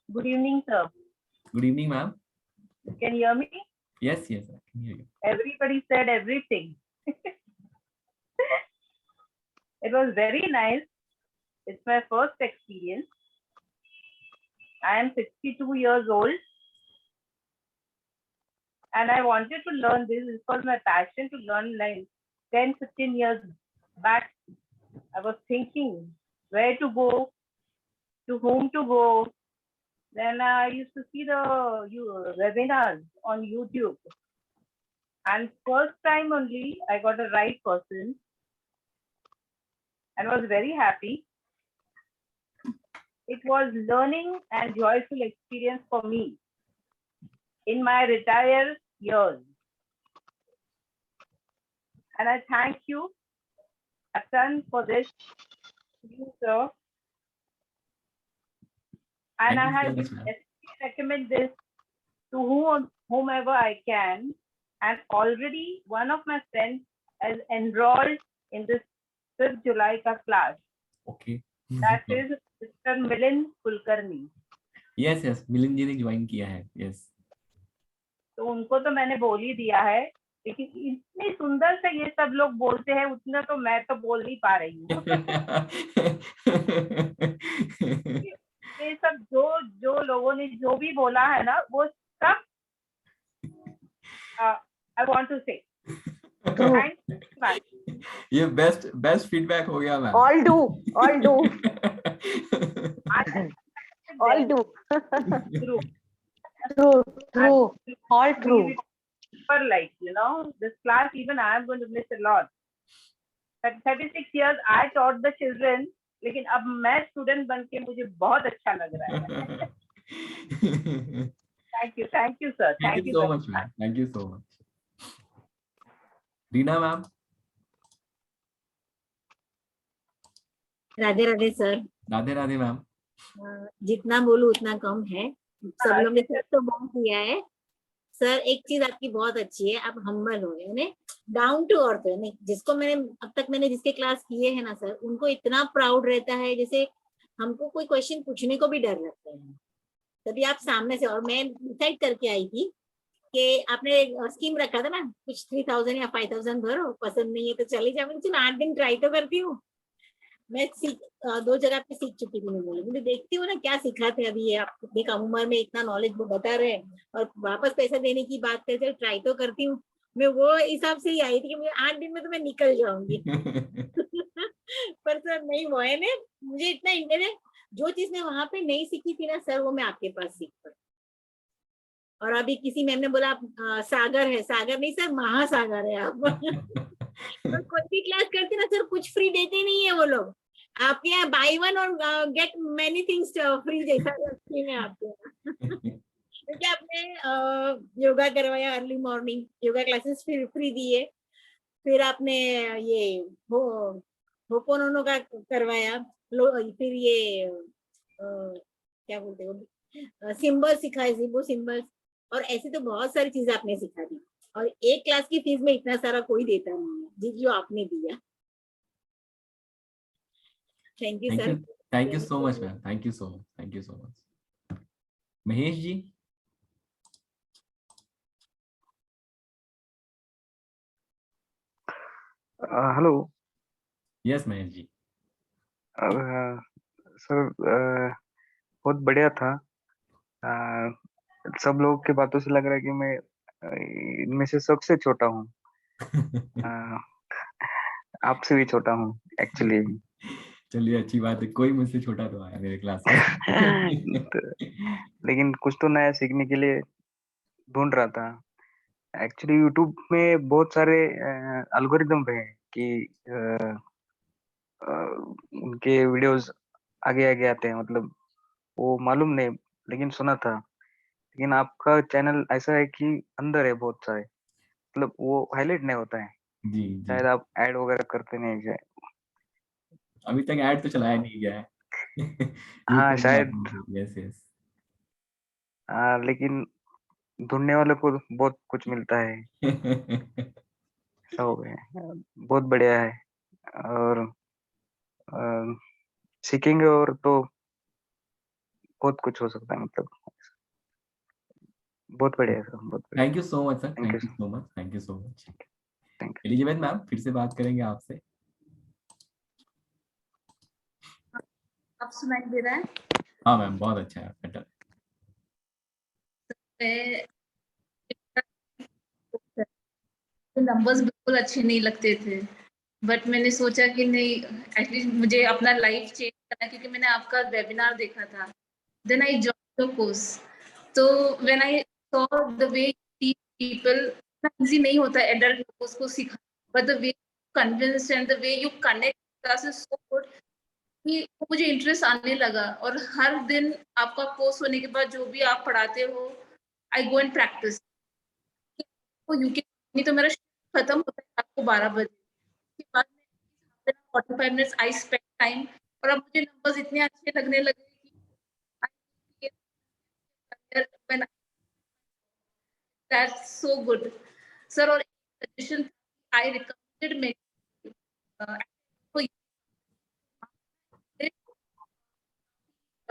Good evening, sir. Good evening, ma'am. Can you hear me? Yes, yes, I can hear you. Everybody said everything. It was very nice. It's my first experience. I am 62 years old. And I wanted to learn this. This was my passion to learn like 10, 15 years back. I was thinking where to go, to whom to go. Then I used to see the webinars on YouTube. And first time only I got the right person and was very happy. It was learning and joyful experience for me in my retired years. And I thank you, Hassan, for this, you, sir. And I have recommend this to whomever I can. And already one of my friends has enrolled in this 5th July ka class. Okay. That is Mr. Milind Kulkarni. Yes, yes, Milind ji ने join किया है। Yes. तो उनको तो मैंने बोल ही दिया है, लेकिन इतनी सुंदर से ये सब लोग बोलते हैं उतना तो मैं तो बोल नहीं पा रही हूँ। ये सब जो लोगों ने जो भी बोला है ना वो सब I want to say ये बेस्ट फीडबैक हो गया ma'am. all do all do true all true. For like this class even I am going to miss a lot. At 36 years I taught the children, लेकिन अब मैं student बन के मुझे बहुत अच्छा लग रहा है। Thank you sir, thank you so much ma'am, thank you so much. Reena ma'am. Radhe Radhe sir. Radhe Radhe ma'am. जितना बोलूं उतना कम है, सब लोग ने सब तो बहुत किया है। सर एक चीज आपकी बहुत अच्छी है, आप हम्बल हो गए, डाउन टू अर्थ है। नहीं जिसको मैंने अब तक जिसके क्लास किए हैं ना सर, उनको इतना प्राउड रहता है, जैसे हमको कोई क्वेश्चन पूछने को भी डर लगता है, तभी आप सामने से। और मैं डिसाइड करके आई थी कि आपने स्कीम रखा था ना कुछ 3000 या 5000 भरो, पसंद नहीं है तो चले जाओ। चलो 8 दिन ट्राई तो करती हूँ। मैं 2 जगह पे सीख चुकी थी। मुझे देखती हूँ ना क्या सिखाते हैं। अभी ये आप देखा उम्र में इतना नॉलेज वो बता रहे हैं और वापस पैसा देने की बात करते हैं, ट्राई तो करती हूँ। मैं वो हिसाब से ही आई थी कि मुझे 8 दिन में तो मैं निकल जाऊंगी। पर सर नहीं वो है ना, मुझे इतना इंटरेस्ट, जो चीज मैं वहां पे नहीं सीखी थी ना सर, वो मैं आपके पास सीख पाई। और अभी किसी मैम ने बोला आप सागर है, सागर नहीं सर महासागर है आप। तो कोई भी क्लास करते ना सर, कुछ फ्री देते नहीं है वो लोग। आपके यहाँ बाय वन और गेट मेनी थिंग्स फ्री जैसा स्कीम है आपके यहाँ। क्योंकि आपने योगा करवाया, early morning yoga classes free दिए, फिर आपने ये होपोनोनो का करवाया, फिर ये क्या बोलते हो सिंबल सिखाए, जिबो सिंबल, और ऐसे तो बहुत सारी चीजें आपने सिखा दी। और एक क्लास की फीस में इतना सारा कोई देता नहीं है जी, जो आपने दिया। Thank you sir. Thank you so much ma'am, thank you so much, thank you so much. Mahesh ji. Hello. Yes Mahesh ji. Sir बहुत बढ़िया था। सब लोगों की बातों से लग रहा है कि मैं इनमें से सबसे छोटा हूँ। आपसे भी छोटा हूँ एक्चुअली। चलिए अच्छी बात है, कोई मुझसे छोटा तो आया मेरे क्लास में। लेकिन कुछ तो नया सीखने के लिए ढूंढ रहा था। एक्चुअली यूट्यूब में बहुत सारे एल्गोरिदम हैं कि उनके वीडियोस आगे आगे आते हैं, मतलब वो मालूम नहीं, लेकिन सुना था। लेकिन आपका चैनल ऐसा है कि अंदर है बहुत सारे, मतलब वो हाईलाइट नहीं होता है। जी शायद आप ऐड वगैरह करते नहीं है। अभी तक ऐड तो चलाया नहीं गया है। हाँ शायद। Yes yes. लेकिन ढूंढने वाले को बहुत कुछ मिलता है। हो गया, बहुत बढ़िया है। और सीखेंगे और तो बहुत कुछ हो सकता है, मतलब बहुत बढ़िया सर, बहुत बढ़िया। Thank you so much sir, thank you so much, thank you so much. Elizabeth ma'am फिर से बात करेंगे आपसे। आप सुनाई दे रहा है? हाँ मैम बहुत अच्छा है, बेटर। नंबर्स बिल्कुल अच्छे नहीं लगते थे, बट मैंने सोचा कि नहीं, एटलीस्ट मुझे अपना लाइफ चेंज करना, क्योंकि मैंने आपका वेबिनार देखा था। Then I join the course. तो when I saw the way people, easy नहीं होता एडल्ट लोगों को सिखाना, but the way convince and the way you connect class is so good कि मुझे इंटरेस्ट आने लगा। और हर दिन आपका कोर्स होने के बाद जो भी आप पढ़ाते हो, आई गो एंड प्रैक्टिस। यूके नहीं तो मेरा खत्म होता है आपको 12 बजे के बाद, 45 मिनट्स आई स्पेंड टाइम, और अब मुझे नंबर्स इतने अच्छे लगने लगे कि दैट्स सो गुड सर। और सजेशन आई रिकमेंडेड मी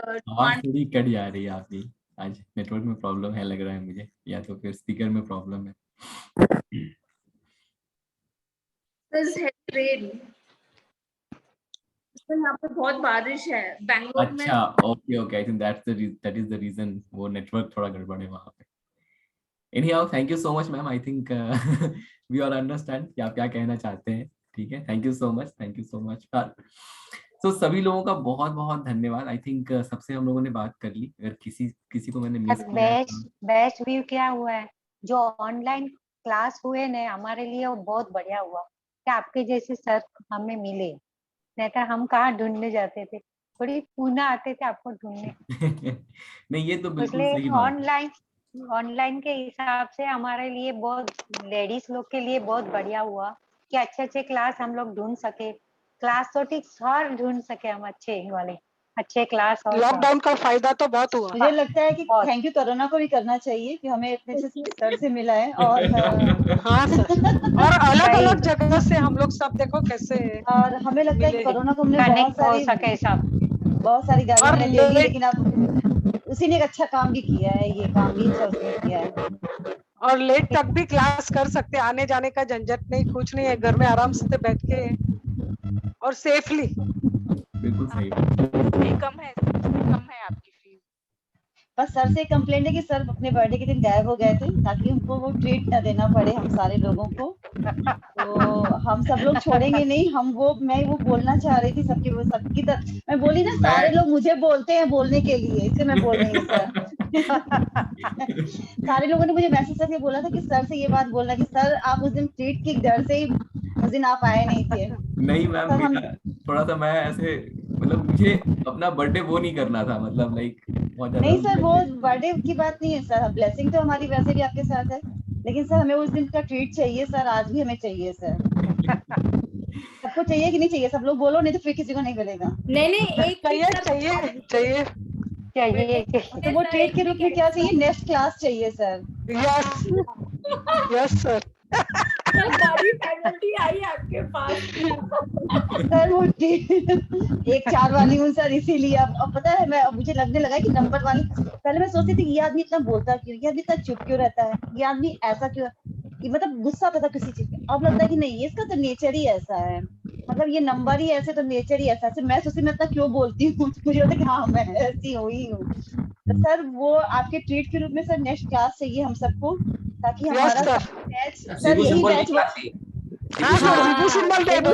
आवाज थोड़ी कट जा रही है आपकी, आज नेटवर्क में प्रॉब्लम है लग रहा है मुझे, या तो फिर स्पीकर में प्रॉब्लम है। यहाँ पे बहुत बारिश है बैंगलोर में। अच्छा okay okay, I think that is the reason, वो नेटवर्क थोड़ा गड़बड़ है वहाँ पे। Anyhow, thank you so much ma'am, I think we all understand कि आप क्या कहना चाहते हैं। ठीक है, thank you so much, thank you so much. तो सभी लोगों का बहुत बहुत धन्यवाद। आई थिंक सबसे हम लोगों ने बात कर ली। अगर किसी को मैंने मिस किया है बेस्ट व्यू क्या हुआ है, जो ऑनलाइन क्लास हुए ना, हमारे लिए वो बहुत बढ़िया हुआ कि आपके जैसे सर हमें मिले, नहीं तो हम कहाँ ढूंढने जाते थे, थोड़ी पुणे आते थे आपको ढूंढने। नहीं ये तो बिल्कुल इसलिए सही बात। ऑनलाइन के हिसाब से हमारे लिए बहुत, लेडीज लोग के लिए बहुत बढ़िया हुआ कि अच्छे अच्छे क्लास हम लोग ढूंढ सके। क्लास तो ठीक सर ढूंढ सके हम अच्छे वाले, अच्छे क्लास। और लॉकडाउन का फायदा तो बहुत हुआ। मुझे लगता है कि थैंक यू कोरोना को भी करना चाहिए कि हमें इतने से सर से मिला है। और हाँ सर, और अलग अलग जगह से हम लोग सब देखो कैसे, और हमें लगता है कि कोरोना को हमने बहुत सारी गालियां हमने दे दी, लेकिन अब उसी ने एक अच्छा काम भी किया है, ये काम भी अच्छा उसने किया है। और लेट तक भी क्लास कर सकते, आने जाने का झंझट नहीं, कुछ नहीं है, घर में आराम से बैठ के और सेफली। बिल्कुल सही। कम है आपकी फीस। बस सर से कंप्लेंट है कि सर अपने बर्थडे के दिन गायब हो गए थे, ताकि उनको वो ट्रीट ना देना पड़े हम सारे लोगों को। तो हम सब लोग छोड़ेंगे नहीं, मैं वो बोलना चाह रही थी सबकी तरफ। मैं बोली ना, सारे लोग मुझे बोलते हैं बोलने के लिए, इसे मैं बोल रही हूँ सर। सारे लोगों ने मुझे मैसेज करके बोला था कि सर से ये बात बोलना कि सर आप उस दिन ट्रीट की डर से ही उस दिन आप आए नहीं थे। नहीं मैम, थोड़ा सा मैं ऐसे, मतलब मुझे अपना बर्थडे वो नहीं करना था, मतलब लाइक नहीं सर, वो बर्थडे की बात नहीं है सर, ब्लेसिंग तो हमारी वैसे भी आपके साथ है, लेकिन सर हमें उस दिन का ट्रीट चाहिए सर, आज भी हमें चाहिए सर। सबको चाहिए कि नहीं चाहिए? सब लोग बोलो, नहीं तो फिर किसी को नहीं मिलेगा। नहीं एक चाहिए चाहिए चाहिए। तो वो ट्रीट के रूप में क्या चाहिए? नेक्स्ट क्लास चाहिए सर। Yes sir. बड़ी पेनल्टी आई आपके पास। सर वो एक 4 वाली हूँ सर, इसीलिए अब पता है मैं, मुझे लगने लगा कि नंबर वाली। पहले मैं सोचती थी कि ये आदमी इतना बोलता क्यों, ये आदमी इतना चुप क्यों रहता है, ये आदमी ऐसा क्यों, ये मतलब गुस्सा आता था किसी चीज पे। अब लगता है कि नहीं, इसका तो नेचर ही ऐसा है, मतलब ये नंबर ही ऐसे, तो नेचर ही ऐसा है। मैं सोचती मैं इतना क्यों बोलती हूँ, मुझे लगता है कि हाँ मैं ऐसी हुई हूँ। तो सर वो आपके ट्रीट के रूप में सर नेक्स्ट क्लास चाहिए हम सबको, ताकि हमारा बैच सर यही बैच जीबू सिंबल दे दो,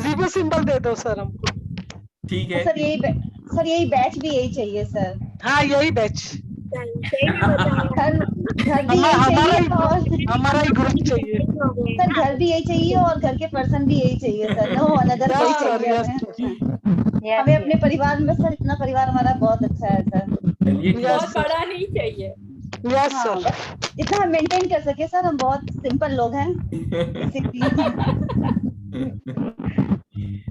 जीबू सिंबल दे दो सर हमको। ठीक है सर यही बैच भी यही चाहिए सर। हाँ यही बैच, घर भी यही चाहिए और हमारा ही ग्रुप चाहिए सर, घर भी यही चाहिए और घर के पर्सन भी यही चाहिए सर। नो अनदर कोई चाहिए हमें। हमें अपने परिवार में सर, इतना परिवार हमारा बहुत अच्छा है सर। बहुत बड़ा नहीं चाहिए। यस हाँ, इतना हम मेंटेन कर सके सर, हम बहुत सिंपल लोग हैं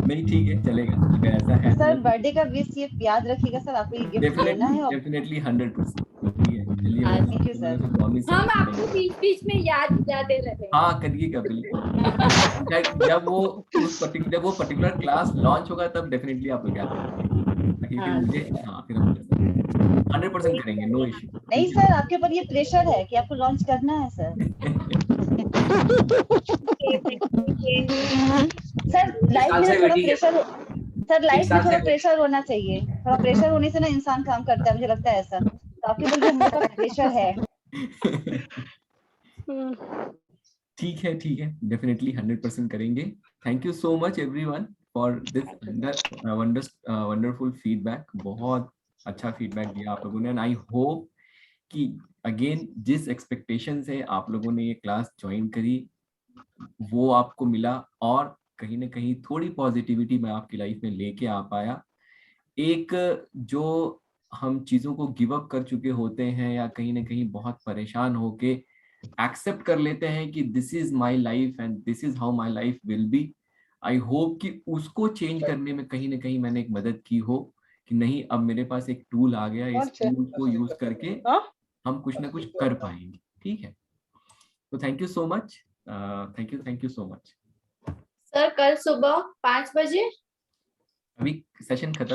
नहीं ठीक है, चलेगा अगर ऐसा है। सर बर्थडे का विश ये याद रखिएगा सर, आपको ये गिफ्ट देना है। डेफिनेटली 100%। ठीक है, चलिए थैंक यू सर। हम आपको बीच में याद दिलाते रहे। हाँ करिएगा बिल्कुल। जब वो पर्टिकुलर क्लास लॉन्च होगा तब डेफिनेटली आप लोग याद करेंगे। मुझे हाँ फिर हम 100% करेंगे, नो इश्यू। नहीं सर, आपके ऊपर ये प्रेशर है कि आपको लॉन्च करना है सर। सर लाइफ में थोड़ा प्रेशर, सर लाइफ में थोड़ा प्रेशर होना चाहिए। थोड़ा प्रेशर होने से ना इंसान काम करता है, मुझे लगता है ऐसा। तो आपके ऊपर ये मोटा प्रेशर है। ठीक है, डेफिनेटली 100% करेंगे। Thank you so much everyone for this wonderful feedback. बहुत अच्छा फीडबैक दिया आप लोगों ने, एंड आई होप कि अगेन जिस एक्सपेक्टेशन से आप लोगों ने ये क्लास ज्वाइन करी वो आपको मिला, और कहीं ना कहीं थोड़ी पॉजिटिविटी मैं आपकी लाइफ में लेके आ पाया। एक जो हम चीज़ों को गिव अप कर चुके होते हैं या कहीं ना कहीं बहुत परेशान होके एक्सेप्ट कर लेते हैं कि this is my life and this is how my life will be, I hope कि उसको चेंज करने में कहीं ना कहीं मैंने एक मदद की हो कि नहीं, अब मेरे पास एक टूल आ गया, इस टूल को यूज करके हम कुछ ना कुछ कर पाएंगे। ठीक है, तो thank you so much. Thank you so much sir. कल सुबह 5 बजे अभी सेशन खत्म